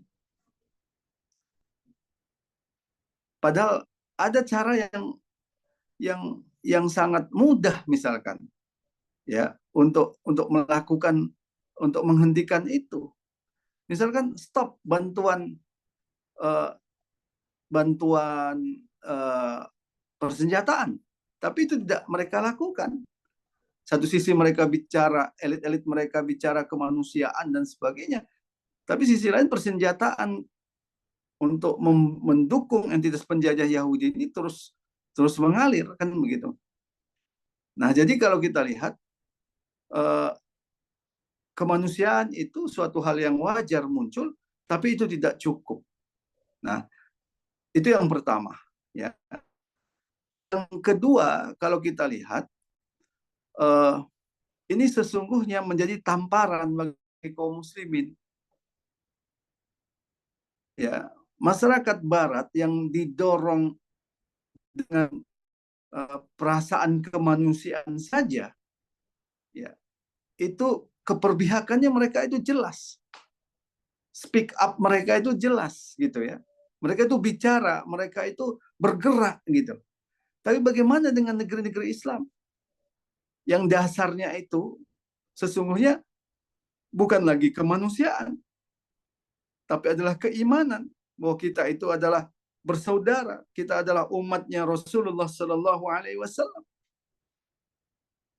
Speaker 1: Padahal ada cara yang sangat mudah, misalkan, ya, untuk melakukan, untuk menghentikan itu. Misalkan stop bantuan persenjataan, tapi itu tidak mereka lakukan. Satu sisi mereka bicara, elit-elit mereka bicara kemanusiaan dan sebagainya, tapi sisi lain persenjataan untuk mendukung entitas penjajah Yahudi ini terus mengalir, kan begitu. Nah, jadi kalau kita lihat kemanusiaan itu suatu hal yang wajar muncul, tapi itu tidak cukup. Nah, itu yang pertama, ya. Yang kedua, kalau kita lihat ini sesungguhnya menjadi tamparan bagi kaum muslimin. Ya, masyarakat Barat yang didorong dengan perasaan kemanusiaan saja, ya, itu keperbihakannya mereka itu jelas, speak up mereka itu jelas, gitu ya. Mereka itu bicara, mereka itu bergerak, gitu. Tapi bagaimana dengan negeri-negeri Islam yang dasarnya itu sesungguhnya bukan lagi kemanusiaan, tapi adalah keimanan bahwa kita itu adalah bersaudara, kita adalah umatnya Rasulullah Sallallahu Alaihi Wasallam.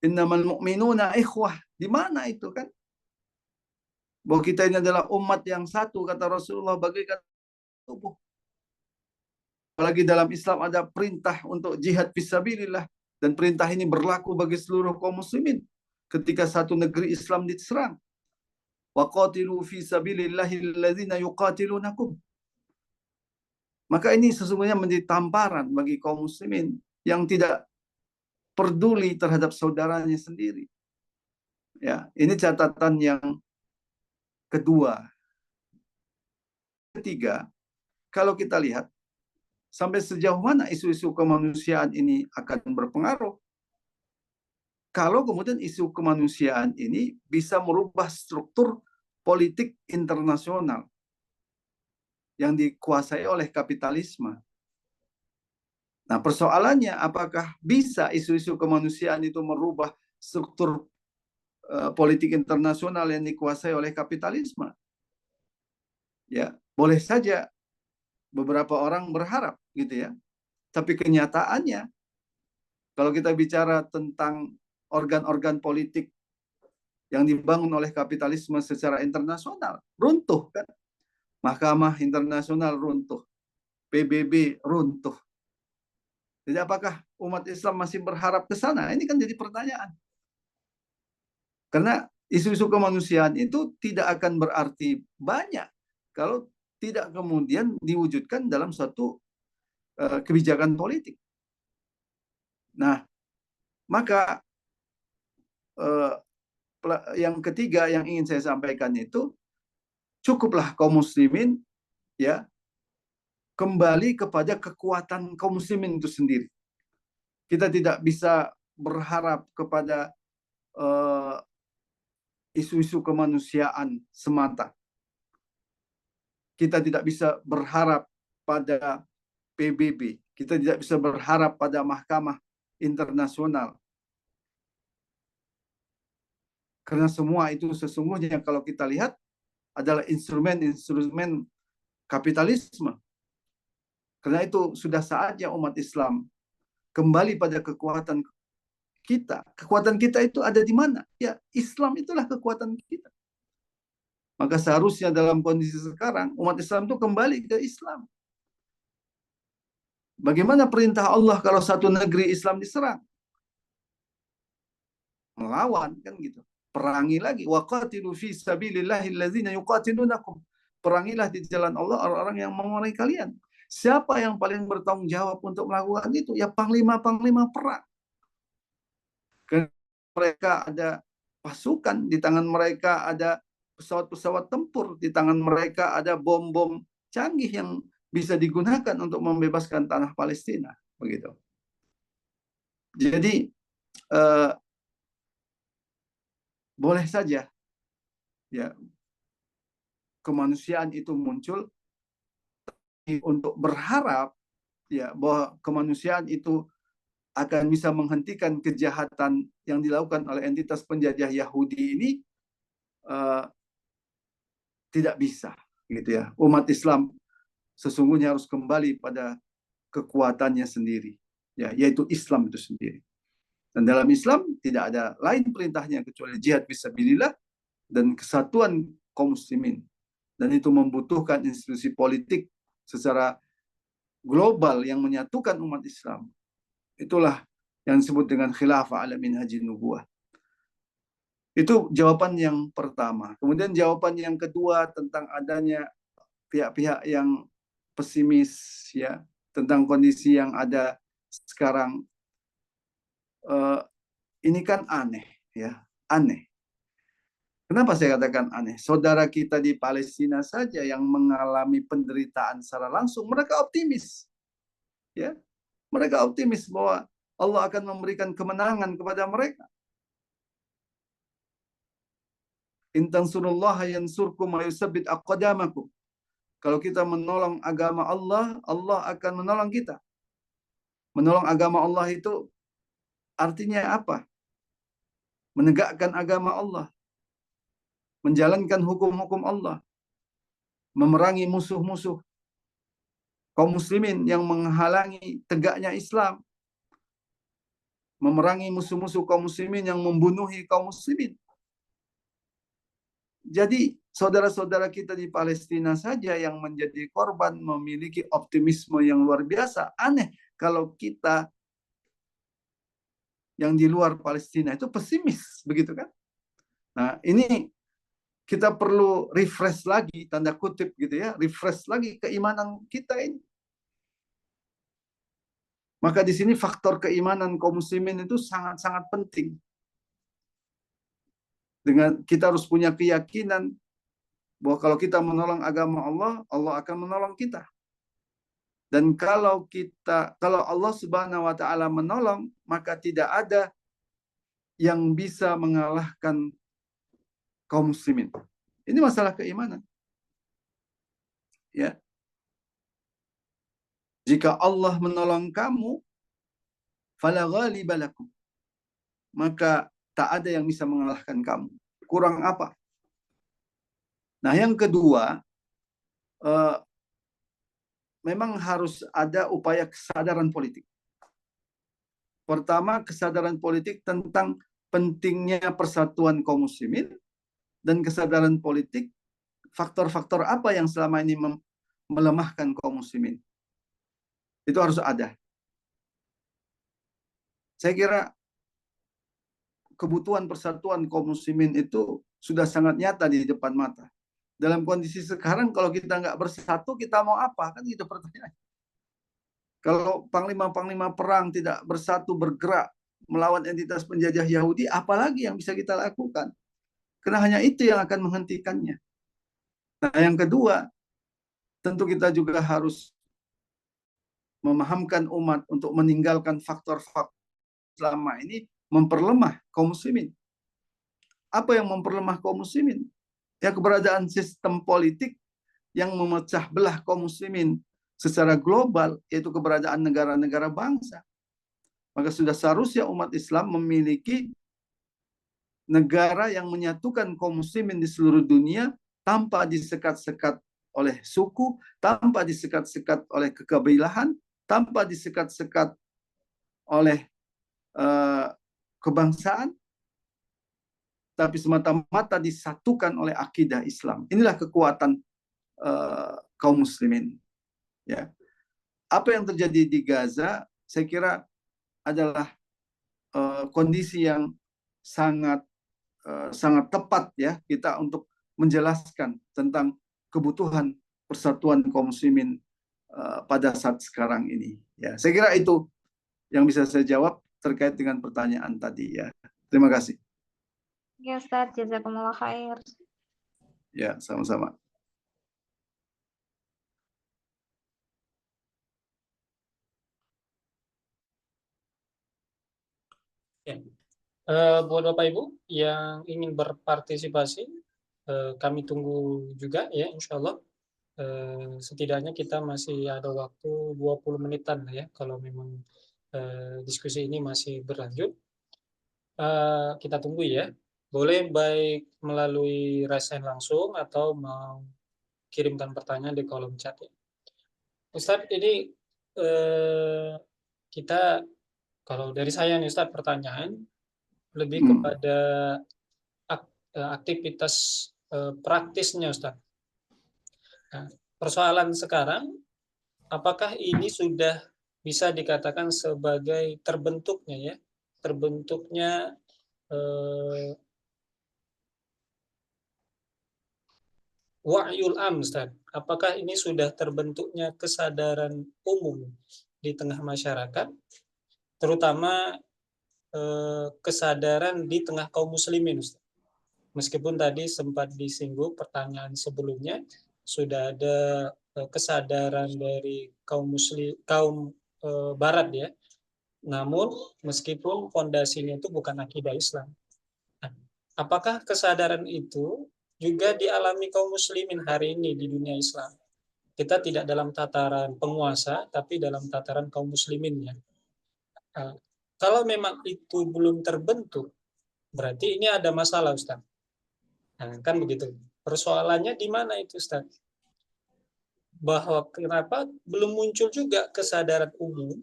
Speaker 1: Innamal mu'minuna ikhwah. Di mana itu, kan? Bahwa kita ini adalah umat yang satu, kata Rasulullah, bagaikan tubuh. Apalagi dalam Islam ada perintah untuk jihad fisabilillah, dan perintah ini berlaku bagi seluruh kaum muslimin ketika satu negeri Islam diserang. Wa qatilu fi sabilillahi alladzina yuqatilunakum. Maka ini sesungguhnya menjadi tamparan bagi kaum muslimin yang tidak peduli terhadap saudaranya sendiri. Ya, ini catatan yang kedua. Ketiga, kalau kita lihat sampai sejauh mana isu-isu kemanusiaan ini akan berpengaruh. Kalau kemudian isu kemanusiaan ini bisa merubah struktur politik internasional yang dikuasai oleh kapitalisme. Nah, persoalannya apakah bisa isu-isu kemanusiaan itu merubah struktur politik internasional yang dikuasai oleh kapitalisme? Ya, boleh saja beberapa orang berharap, gitu ya. Tapi kenyataannya Kalau kita bicara tentang organ-organ politik yang dibangun oleh kapitalisme secara internasional, runtuh kan? Mahkamah Internasional runtuh, PBB runtuh. Jadi apakah umat Islam masih berharap ke sana? Ini kan jadi pertanyaan. Karena isu-isu kemanusiaan itu tidak akan berarti banyak kalau tidak kemudian diwujudkan dalam suatu kebijakan politik. Nah, maka yang ketiga yang ingin saya sampaikan itu, cukuplah kaum muslimin ya kembali kepada kekuatan kaum muslimin itu sendiri. Kita tidak bisa berharap kepada isu-isu kemanusiaan semata. Kita tidak bisa berharap pada PBB. Kita tidak bisa berharap pada Mahkamah Internasional. Karena semua itu sesungguhnya kalau kita lihat adalah instrumen-instrumen kapitalisme. Karena itu sudah saatnya umat Islam kembali pada kekuatan kita. Kekuatan kita itu ada di mana? Ya, Islam itulah kekuatan kita. Maka seharusnya dalam kondisi sekarang umat Islam itu kembali ke Islam. Bagaimana perintah Allah kalau satu negeri Islam diserang? Melawan kan gitu. Perangi lagi. Waqatilu fi sabilillahi allazina yuqatilunakum. Perangilah di jalan Allah orang-orang yang memerangi kalian. Siapa yang paling bertanggung jawab untuk melakukan itu? Ya panglima-panglima perang. Karena mereka ada pasukan, di tangan mereka ada pesawat-pesawat tempur, di tangan mereka ada bom-bom canggih yang bisa digunakan untuk membebaskan tanah Palestina, begitu. Jadi boleh saja ya kemanusiaan itu muncul untuk berharap ya bahwa kemanusiaan itu akan bisa menghentikan kejahatan yang dilakukan oleh entitas penjajah Yahudi ini tidak bisa, gitu ya. Umat Islam sesungguhnya harus kembali pada kekuatannya sendiri, ya, yaitu Islam itu sendiri. Dan dalam Islam tidak ada lain perintahnya kecuali jihad fisabilillah dan kesatuan kaum muslimin. Dan itu membutuhkan institusi politik secara global yang menyatukan umat Islam. Itulah yang disebut dengan khilafah ala minhajin nubuwah. Itu jawaban yang pertama. Kemudian jawaban yang kedua tentang adanya pihak-pihak yang pesimis ya tentang kondisi yang ada sekarang. Ini kan aneh ya, aneh. Kenapa saya katakan aneh? Saudara kita di Palestina saja yang mengalami penderitaan secara langsung, mereka optimis. Ya. Mereka optimis bahwa Allah akan memberikan kemenangan kepada mereka. In tansurullaha yansurkum wa yusabbit aqdamakum. Kalau kita menolong agama Allah, Allah akan menolong kita. Menolong agama Allah itu artinya apa? Menegakkan agama Allah. Menjalankan hukum-hukum Allah. Memerangi musuh-musuh kaum muslimin yang menghalangi tegaknya Islam. Memerangi musuh-musuh kaum muslimin yang membunuhi kaum muslimin. Jadi saudara-saudara kita di Palestina saja yang menjadi korban memiliki optimisme yang luar biasa. Aneh kalau kita yang di luar Palestina itu pesimis, begitu kan? Nah, ini kita perlu refresh lagi, tanda kutip gitu ya, refresh lagi keimanan kita ini. Maka di sini faktor keimanan kaum muslimin itu sangat-sangat penting. Dengan kita harus punya keyakinan bahwa kalau kita menolong agama Allah, Allah akan menolong kita. Dan kalau Allah Subhanahu wa taala menolong, maka tidak ada yang bisa mengalahkan kaum muslimin. Ini masalah keimanan. Ya. Jika Allah menolong kamu, fala ghaliba lakum. Maka tak ada yang bisa mengalahkan kamu. Kurang apa? Nah, yang kedua, memang harus ada upaya kesadaran politik. Pertama, kesadaran politik tentang pentingnya persatuan kaum muslimin, dan kesadaran politik faktor-faktor apa yang selama ini melemahkan kaum muslimin. Itu harus ada. Saya kira kebutuhan persatuan kaum muslimin itu sudah sangat nyata di depan mata. Dalam kondisi sekarang, kalau kita nggak bersatu, kita mau apa? Kan itu pertanyaan. Kalau panglima-panglima perang tidak bersatu bergerak melawan entitas penjajah Yahudi, apalagi yang bisa kita lakukan? Karena hanya itu yang akan menghentikannya. Nah, yang kedua, tentu kita juga harus memahamkan umat untuk meninggalkan faktor-faktor selama ini memperlemah kaum muslimin. Apa yang memperlemah kaum muslimin? Ya, keberadaan sistem politik yang memecah belah kaum muslimin secara global, yaitu keberadaan negara-negara bangsa. Maka sudah seharusnya umat Islam memiliki negara yang menyatukan kaum muslimin di seluruh dunia tanpa disekat-sekat oleh suku, tanpa disekat-sekat oleh kekabilahan, tanpa disekat-sekat oleh kebangsaan, tapi semata-mata disatukan oleh akidah Islam. Inilah kekuatan kaum muslimin. Ya. Apa yang terjadi di Gaza, saya kira adalah kondisi yang sangat tepat ya kita untuk menjelaskan tentang kebutuhan persatuan kaum muslimin pada saat sekarang ini. Ya, saya kira itu yang bisa saya jawab terkait dengan pertanyaan tadi ya. Terima kasih.
Speaker 3: Ya Ustaz, jazakumullah khair.
Speaker 1: Ya, sama-sama.
Speaker 2: Ya. Buat Bapak Ibu yang ingin berpartisipasi, kami tunggu juga ya, insya Allah. Setidaknya kita masih ada waktu 20 menitan ya, kalau memang diskusi ini masih berlanjut. Kita tunggu ya. Boleh baik melalui raise hand langsung atau mau kirimkan pertanyaan di kolom chat ya. Ustadz, ini kita, kalau dari saya nih Ustadz, pertanyaan lebih kepada aktivitas praktisnya Ustadz. Nah, persoalan sekarang, apakah ini sudah bisa dikatakan sebagai terbentuknya wa'yul am, Ustaz? Apakah ini sudah terbentuknya kesadaran umum di tengah masyarakat, terutama kesadaran di tengah kaum muslimin, Ustaz? Meskipun tadi sempat disinggung pertanyaan sebelumnya, sudah ada kesadaran dari kaum barat ya. Namun meskipun fondasinya itu bukan akidah Islam. Nah, apakah kesadaran itu juga dialami kaum muslimin hari ini di dunia Islam? Kita tidak dalam tataran penguasa, tapi dalam tataran kaum musliminnya. Kalau memang itu belum terbentuk, berarti ini ada masalah, Ustaz. Nah, kan begitu. Persoalannya di mana itu, Ustaz? Bahwa kenapa belum muncul juga kesadaran umum,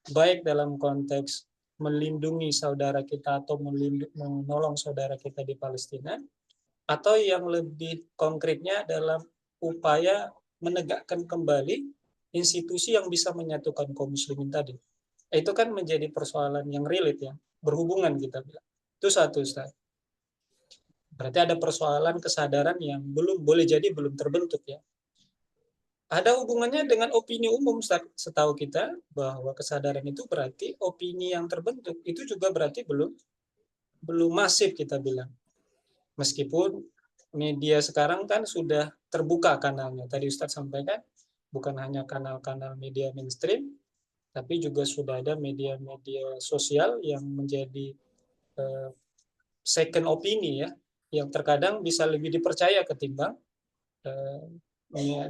Speaker 2: baik dalam konteks melindungi saudara kita atau menolong saudara kita di Palestina, atau yang lebih konkretnya dalam upaya menegakkan kembali institusi yang bisa menyatukan kaum muslimin tadi. Itu kan menjadi persoalan yang relate ya, berhubungan kita bilang. Itu satu, Ustaz. Berarti ada persoalan kesadaran yang boleh jadi belum terbentuk ya. Ada hubungannya dengan opini umum, Ustaz. Setahu kita bahwa kesadaran itu berarti opini yang terbentuk. Itu juga berarti belum masif kita bilang. Meskipun media sekarang kan sudah terbuka kanalnya. Tadi Ustaz sampaikan, bukan hanya kanal-kanal media mainstream, tapi juga sudah ada media-media sosial yang menjadi second opini ya, yang terkadang bisa lebih dipercaya ketimbang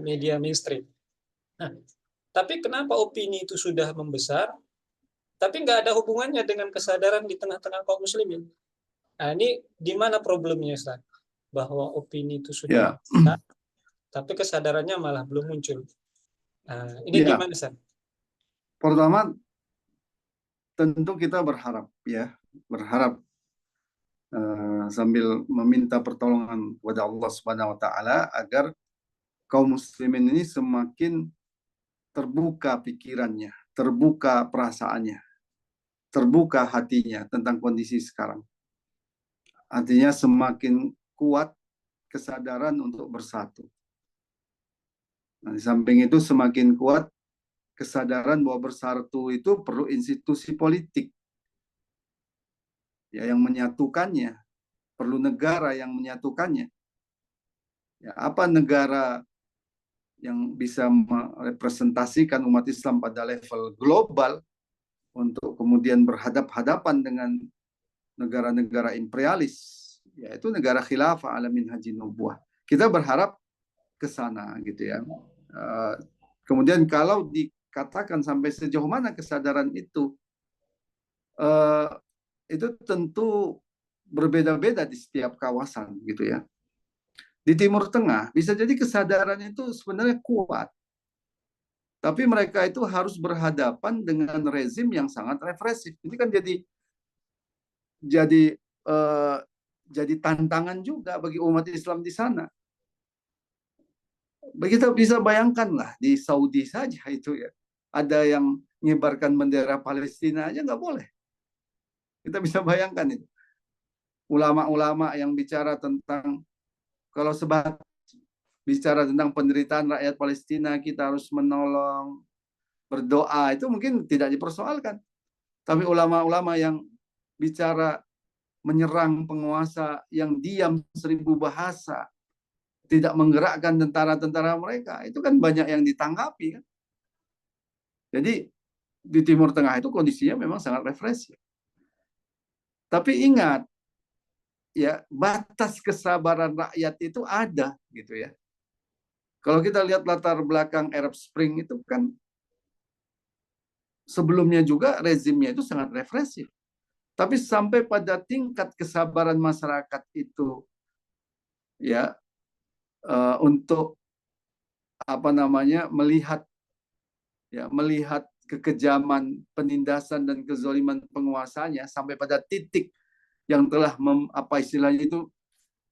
Speaker 2: media mainstream. Nah, tapi kenapa opini itu sudah membesar, tapi nggak ada hubungannya dengan kesadaran di tengah-tengah kaum muslimin? Nah, ini di mana problemnya, Ustaz? Bahwa opini itu sudah besar, tapi kesadarannya malah belum muncul. Nah, ini gimana, Ustaz?
Speaker 1: Pertama, tentu kita berharap ya, berharap sambil meminta pertolongan kepada Allah Subhanahu wa taala agar kaum muslimin ini semakin terbuka pikirannya, terbuka perasaannya, terbuka hatinya tentang kondisi sekarang. Artinya semakin kuat kesadaran untuk bersatu. Nah, di samping itu semakin kuat kesadaran bahwa bersatu itu perlu institusi politik ya yang menyatukannya, perlu negara yang menyatukannya. Ya, apa negara yang bisa merepresentasikan umat Islam pada level global untuk kemudian berhadap-hadapan dengan negara-negara imperialis, yaitu negara khilafah ala minhajin nubuwah. Kita berharap ke sana gitu ya. Kemudian kalau dikatakan sampai sejauh mana kesadaran itu tentu berbeda-beda di setiap kawasan gitu ya. Di Timur Tengah bisa jadi kesadaran itu sebenarnya kuat, tapi mereka itu harus berhadapan dengan rezim yang sangat represif. Ini kan jadi tantangan juga bagi umat Islam di sana. Kita bisa bayangkanlah di Saudi saja itu ya, ada yang menyebarkan bendera Palestina aja nggak boleh. Kita bisa bayangkan itu. Ulama-ulama yang bicara tentang, kalau bicara tentang penderitaan rakyat Palestina, kita harus menolong, berdoa, itu mungkin tidak dipersoalkan. Tapi ulama-ulama yang bicara menyerang penguasa yang diam 1000 bahasa, tidak menggerakkan tentara-tentara mereka, itu kan banyak yang ditangkapi kan. Jadi di Timur Tengah itu kondisinya memang sangat represif. Tapi ingat, ya batas kesabaran rakyat itu ada gitu ya. Kalau kita lihat latar belakang Arab Spring itu kan sebelumnya juga rezimnya itu sangat represif. Tapi sampai pada tingkat kesabaran masyarakat itu ya untuk melihat kekejaman, penindasan dan kezaliman penguasanya sampai pada titik yang telah istilahnya itu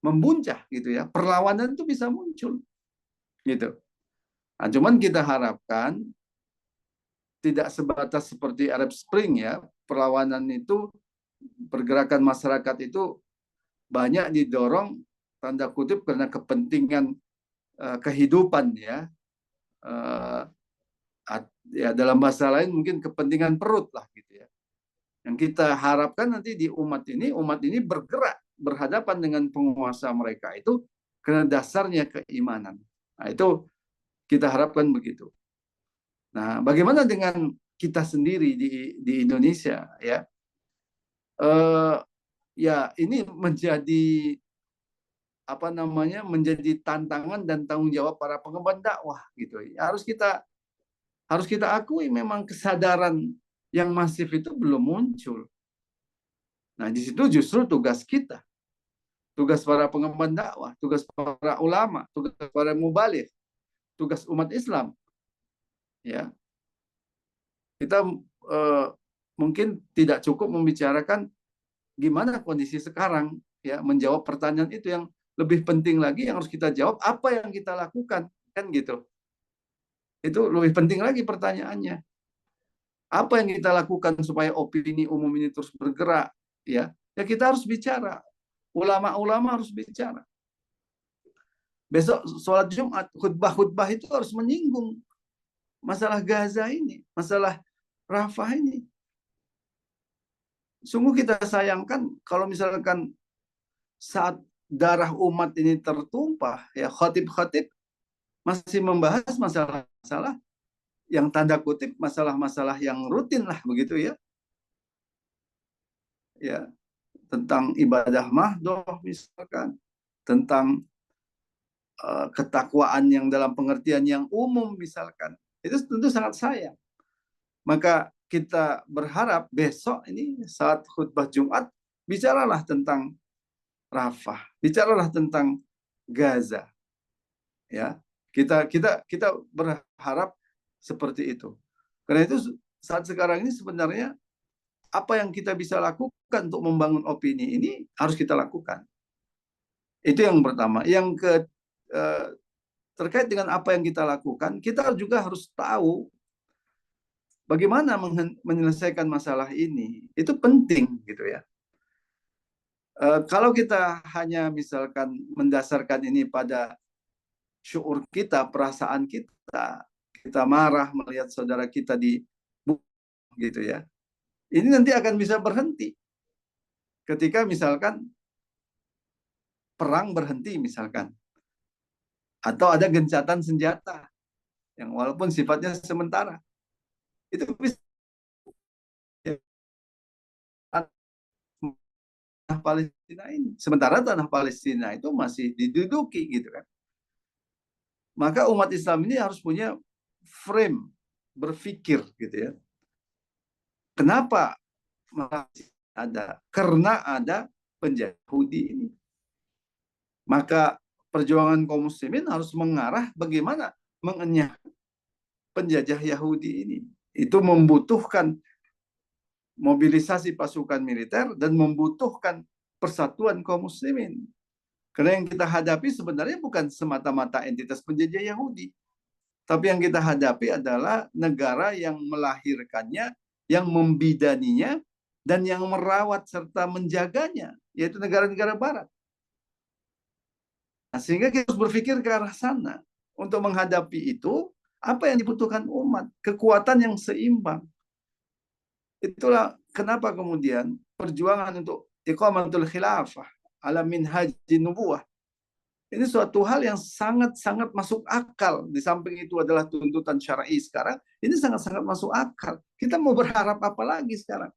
Speaker 1: membuncah gitu ya. Perlawanan itu bisa muncul gitu. Nah, cuman kita harapkan tidak sebatas seperti Arab Spring ya. Perlawanan itu, pergerakan masyarakat itu banyak didorong tanda kutip karena kepentingan kehidupan ya. Ya dalam bahasa lain mungkin kepentingan perut lah gitu ya. Yang kita harapkan nanti di umat ini bergerak berhadapan dengan penguasa mereka itu karena dasarnya keimanan. Nah, itu kita harapkan begitu. Nah, bagaimana dengan kita sendiri di Indonesia ya? Ya ini menjadi menjadi tantangan dan tanggung jawab para pengemban dakwah gitu. Harus kita akui memang kesadaran yang masif itu belum muncul. Nah, di situ justru tugas kita, tugas para pengemban dakwah, tugas para ulama, tugas para mubaligh, tugas umat Islam. Ya, kita mungkin tidak cukup membicarakan gimana kondisi sekarang, ya, menjawab pertanyaan itu. Yang lebih penting lagi yang harus kita jawab, apa yang kita lakukan, kan gitu. Itu lebih penting lagi pertanyaannya. Apa yang kita lakukan supaya opini umum ini terus bergerak, ya? Ya kita harus bicara. Ulama-ulama harus bicara. Besok sholat Jumat, khutbah-khutbah itu harus menyinggung masalah Gaza ini, masalah Rafah ini. Sungguh kita sayangkan kalau misalkan saat darah umat ini tertumpah, ya khatib-khatib masih membahas masalah-masalah yang tanda kutip masalah-masalah yang rutin lah begitu ya. Ya, tentang ibadah mahdoh misalkan, tentang ketakwaan yang dalam pengertian yang umum misalkan. Itu tentu sangat sayang. Maka kita berharap besok ini saat khutbah Jumat bicaralah tentang Rafah, bicaralah tentang Gaza. Ya, kita berharap seperti itu. Karena itu saat sekarang ini sebenarnya apa yang kita bisa lakukan untuk membangun opini ini harus kita lakukan. Itu yang pertama. Terkait dengan apa yang kita lakukan, kita juga harus tahu bagaimana menyelesaikan masalah ini. Itu penting gitu ya. Kalau kita hanya misalkan mendasarkan ini pada syuur kita, perasaan kita marah melihat saudara kita gitu ya. Ini nanti akan bisa berhenti ketika misalkan perang berhenti misalkan, atau ada gencatan senjata yang walaupun sifatnya sementara, itu bisa tanah Palestina ini. Sementara tanah Palestina itu masih diduduki gitu kan. Maka umat Islam ini harus punya frame berpikir gitu ya. Kenapa ada? Karena ada penjajah Yahudi ini. Maka perjuangan kaum muslimin harus mengarah bagaimana mengenyahkan penjajah Yahudi ini. Itu membutuhkan mobilisasi pasukan militer dan membutuhkan persatuan kaum muslimin. Karena yang kita hadapi sebenarnya bukan semata-mata entitas penjajah Yahudi. Tapi yang kita hadapi adalah negara yang melahirkannya, yang membidaninya, dan yang merawat serta menjaganya, yaitu negara-negara barat. Nah, sehingga kita harus berpikir ke arah sana. Untuk menghadapi itu, apa yang dibutuhkan umat? Kekuatan yang seimbang. Itulah kenapa kemudian perjuangan untuk iqamatul khilafah ala minhajin nubuwah ini suatu hal yang sangat-sangat masuk akal. Di samping itu adalah tuntutan syar'i sekarang, ini sangat-sangat masuk akal. Kita mau berharap apa lagi sekarang?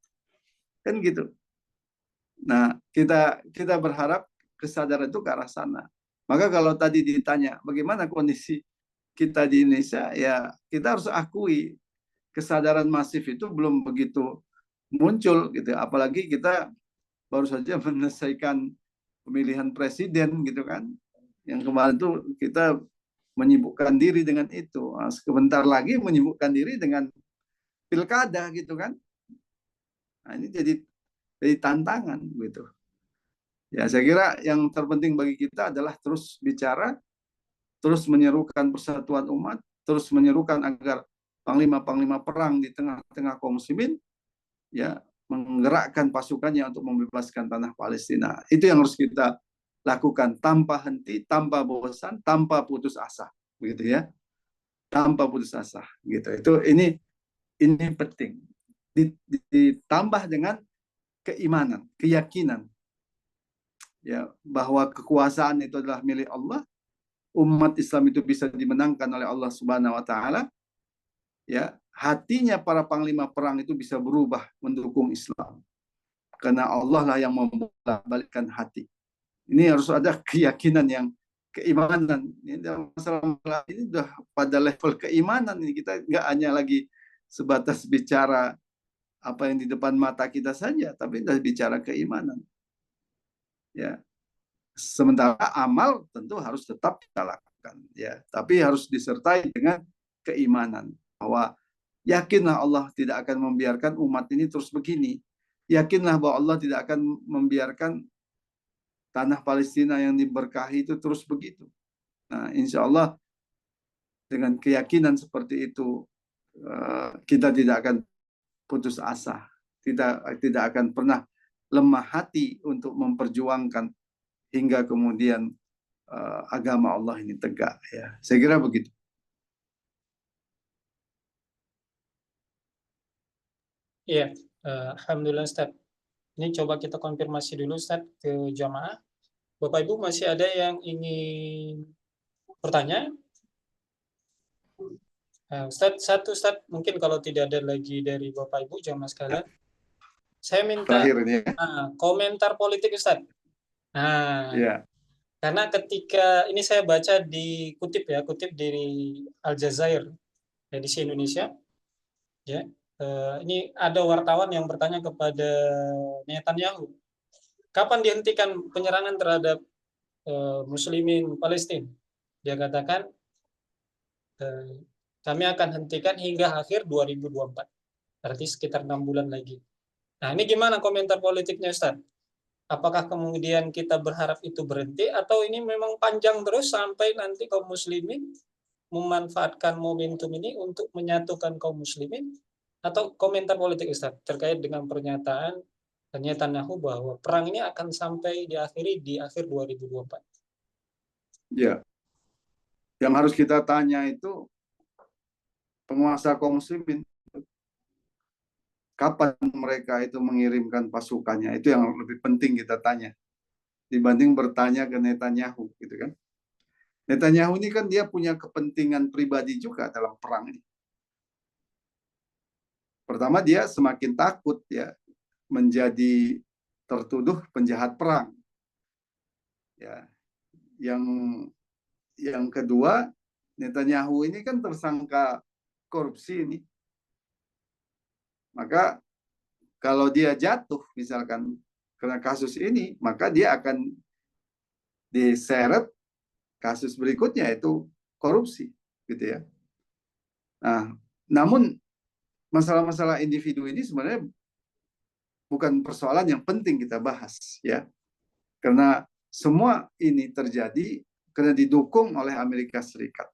Speaker 1: Kan gitu. Nah, kita berharap kesadaran itu ke arah sana. Maka kalau tadi ditanya bagaimana kondisi kita di Indonesia, ya kita harus akui kesadaran masif itu belum begitu muncul gitu. Apalagi kita baru saja menyelesaikan pemilihan presiden gitu kan. Yang kemarin itu kita menyibukkan diri dengan itu. Sebentar lagi menyibukkan diri dengan pilkada gitu kan. Nah, ini jadi tantangan gitu. Ya, saya kira yang terpenting bagi kita adalah terus bicara, terus menyerukan persatuan umat, terus menyerukan agar panglima-panglima perang di tengah-tengah kaum muslimin ya menggerakkan pasukannya untuk membebaskan tanah Palestina. Itu yang harus kita lakukan tanpa henti, tanpa bosan, tanpa putus asa, begitu ya. Tanpa putus asa, gitu. Ini penting. Ditambah dengan keimanan, keyakinan ya bahwa kekuasaan itu adalah milik Allah, umat Islam itu bisa dimenangkan oleh Allah Subhanahu wa taala. Ya, hatinya para panglima perang itu bisa berubah mendukung Islam. Karena Allah lah yang membalikkan hati. Ini harus ada keyakinan yang keimanan. Ini masalah ini sudah pada level keimanan ini, kita nggak hanya lagi sebatas bicara apa yang di depan mata kita saja, tapi sudah bicara keimanan. Ya. Sementara amal tentu harus tetap kita lakukan ya, tapi harus disertai dengan keimanan bahwa yakinlah Allah tidak akan membiarkan umat ini terus begini. Yakinlah bahwa Allah tidak akan membiarkan tanah Palestina yang diberkahi itu terus begitu. Nah, insya Allah dengan keyakinan seperti itu kita tidak akan putus asa, tidak akan pernah lemah hati untuk memperjuangkan hingga kemudian agama Allah ini tegak ya. Saya kira begitu.
Speaker 2: Iya, alhamdulillah Ustaz. Ini coba kita konfirmasi dulu Ustaz ke jamaah. Bapak Ibu masih ada yang ingin bertanya? Ustaz, mungkin kalau tidak ada lagi dari Bapak Ibu jamaah sekalian, saya minta
Speaker 1: Terakhir ini ya.
Speaker 2: Komentar politik Ustaz. Nah,
Speaker 1: Ya.
Speaker 2: karena ketika ini saya baca kutip dari Al Jazeera, edisi Indonesia, ya. Ini ada wartawan yang bertanya kepada Netanyahu, kapan dihentikan penyerangan terhadap Muslimin Palestina? Dia katakan, kami akan hentikan hingga akhir 2024, berarti sekitar 6 bulan lagi. Nah, ini gimana komentar politiknya, Ustaz? Apakah kemudian kita berharap itu berhenti atau ini memang panjang terus sampai nanti kaum muslimin memanfaatkan momentum ini untuk menyatukan kaum muslimin? Atau komentar politik Ustaz terkait dengan pernyataan Netanyahu bahwa perang ini akan sampai diakhiri di akhir 2024?
Speaker 1: Ya, yang harus kita tanya itu penguasa kaum muslimin, kapan mereka itu mengirimkan pasukannya, itu yang lebih penting kita tanya dibanding bertanya ke Netanyahu, gitu kan. Netanyahu ini kan dia punya kepentingan pribadi juga dalam perang ini. Pertama, dia semakin takut ya menjadi tertuduh penjahat perang. Ya, yang kedua, Netanyahu ini kan tersangka korupsi ini. Maka kalau dia jatuh misalkan karena kasus ini, maka dia akan diseret kasus berikutnya itu korupsi, gitu ya. Nah, namun masalah-masalah individu ini sebenarnya bukan persoalan yang penting kita bahas, ya. Karena semua ini terjadi karena didukung oleh Amerika Serikat.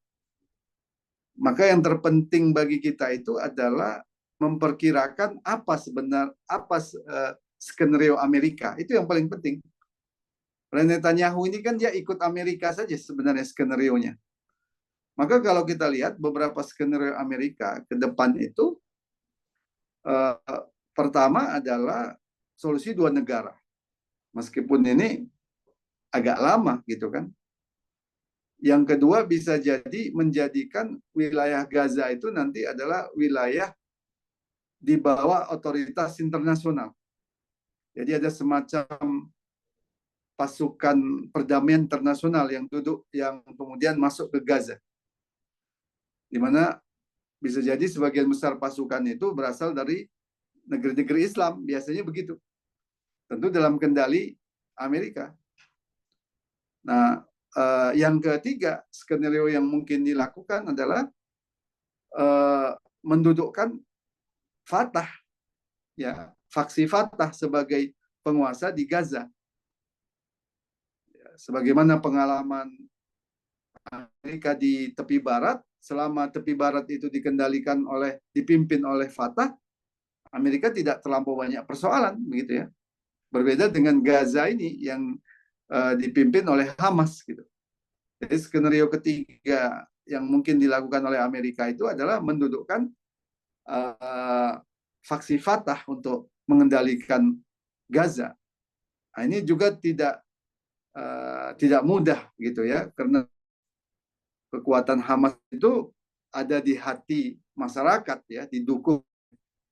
Speaker 1: Maka yang terpenting bagi kita itu adalah memperkirakan apa skenario Amerika. Itu yang paling penting. Netanyahu ini kan dia ikut Amerika saja sebenarnya skenario-nya. Maka kalau kita lihat beberapa skenario Amerika ke depan itu, pertama adalah solusi dua negara. Meskipun ini agak lama gitu kan. Yang kedua bisa jadi menjadikan wilayah Gaza itu nanti adalah wilayah di bawah otoritas internasional. Jadi ada semacam pasukan perdamaian internasional yang kemudian masuk ke Gaza. Di mana bisa jadi sebagian besar pasukan itu berasal dari negeri-negeri Islam, biasanya begitu. Tentu dalam kendali Amerika. Nah, yang ketiga, skenario yang mungkin dilakukan adalah mendudukkan Fatah, ya, faksi Fatah sebagai penguasa di Gaza. Ya, sebagaimana pengalaman Amerika di tepi barat, selama tepi barat itu dipimpin oleh Fatah, Amerika tidak terlampau banyak persoalan, begitu ya. Berbeda dengan Gaza ini yang dipimpin oleh Hamas, gitu. Jadi skenario ketiga yang mungkin dilakukan oleh Amerika itu adalah mendudukkan faksi Fatah untuk mengendalikan Gaza. Nah, ini juga tidak mudah gitu ya, karena kekuatan Hamas itu ada di hati masyarakat ya, didukung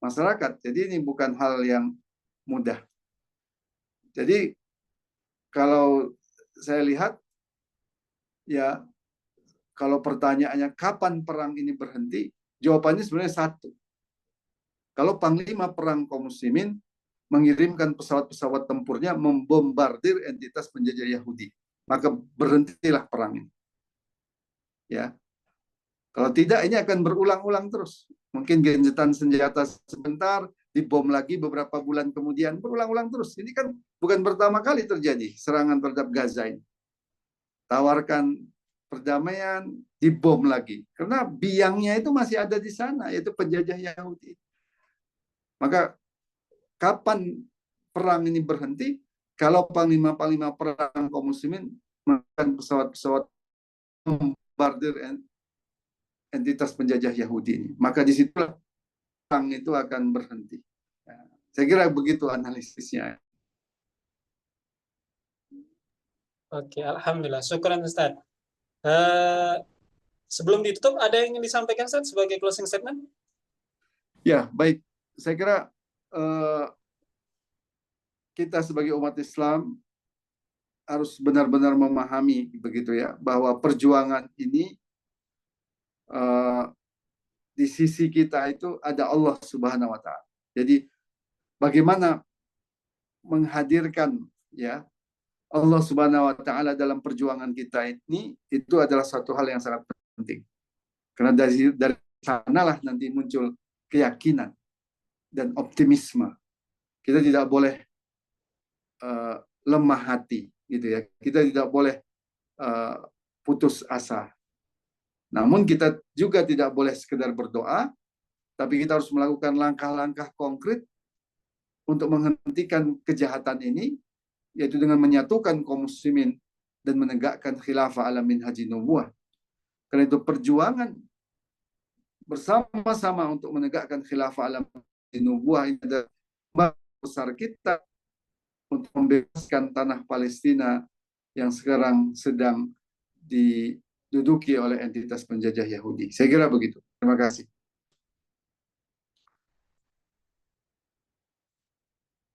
Speaker 1: masyarakat. Jadi ini bukan hal yang mudah. Jadi kalau saya lihat ya, kalau pertanyaannya kapan perang ini berhenti, jawabannya sebenarnya satu. Kalau panglima perang kaum muslimin mengirimkan pesawat-pesawat tempurnya membombardir entitas penjajah Yahudi, maka berhentilah perang ini. Ya. Kalau tidak, ini akan berulang-ulang terus. Mungkin gencatan senjata sebentar, dibom lagi beberapa bulan kemudian, berulang-ulang terus. Ini kan bukan pertama kali terjadi serangan terhadap Gaza ini. Tawarkan perdamaian, dibom lagi. Karena biangnya itu masih ada di sana, yaitu penjajah Yahudi. Maka kapan perang ini berhenti? Kalau panglima-panglima perang kaum muslimin menggunakan pesawat-pesawat membombardir entitas penjajah Yahudi ini, maka disitulah perang itu akan berhenti. Ya, saya kira begitu analisisnya.
Speaker 2: Oke, alhamdulillah. Syukran Ustaz. Sebelum ditutup, ada yang ingin disampaikan Ustaz sebagai closing statement?
Speaker 1: Ya, baik. Saya kira kita sebagai umat Islam harus benar-benar memahami begitu ya, bahwa perjuangan ini di sisi kita itu ada Allah Subhanahu wa taala. Jadi bagaimana menghadirkan ya Allah Subhanahu wa taala dalam perjuangan kita ini, itu adalah satu hal yang sangat penting. Karena dari sanalah nanti muncul keyakinan dan optimisme kita tidak boleh lemah hati, gitu ya. Kita tidak boleh putus asa. Namun kita juga tidak boleh sekedar berdoa, tapi kita harus melakukan langkah-langkah konkret untuk menghentikan kejahatan ini, yaitu dengan menyatukan kaum muslimin dan menegakkan khilafah ala minhaji nubuwah. Karena itu perjuangan bersama-sama untuk menegakkan khilafah ala minhaji nubuwah ini adalah besar kita untuk membebaskan tanah Palestina yang sekarang sedang diduduki oleh entitas penjajah Yahudi. Saya kira begitu. Terima kasih.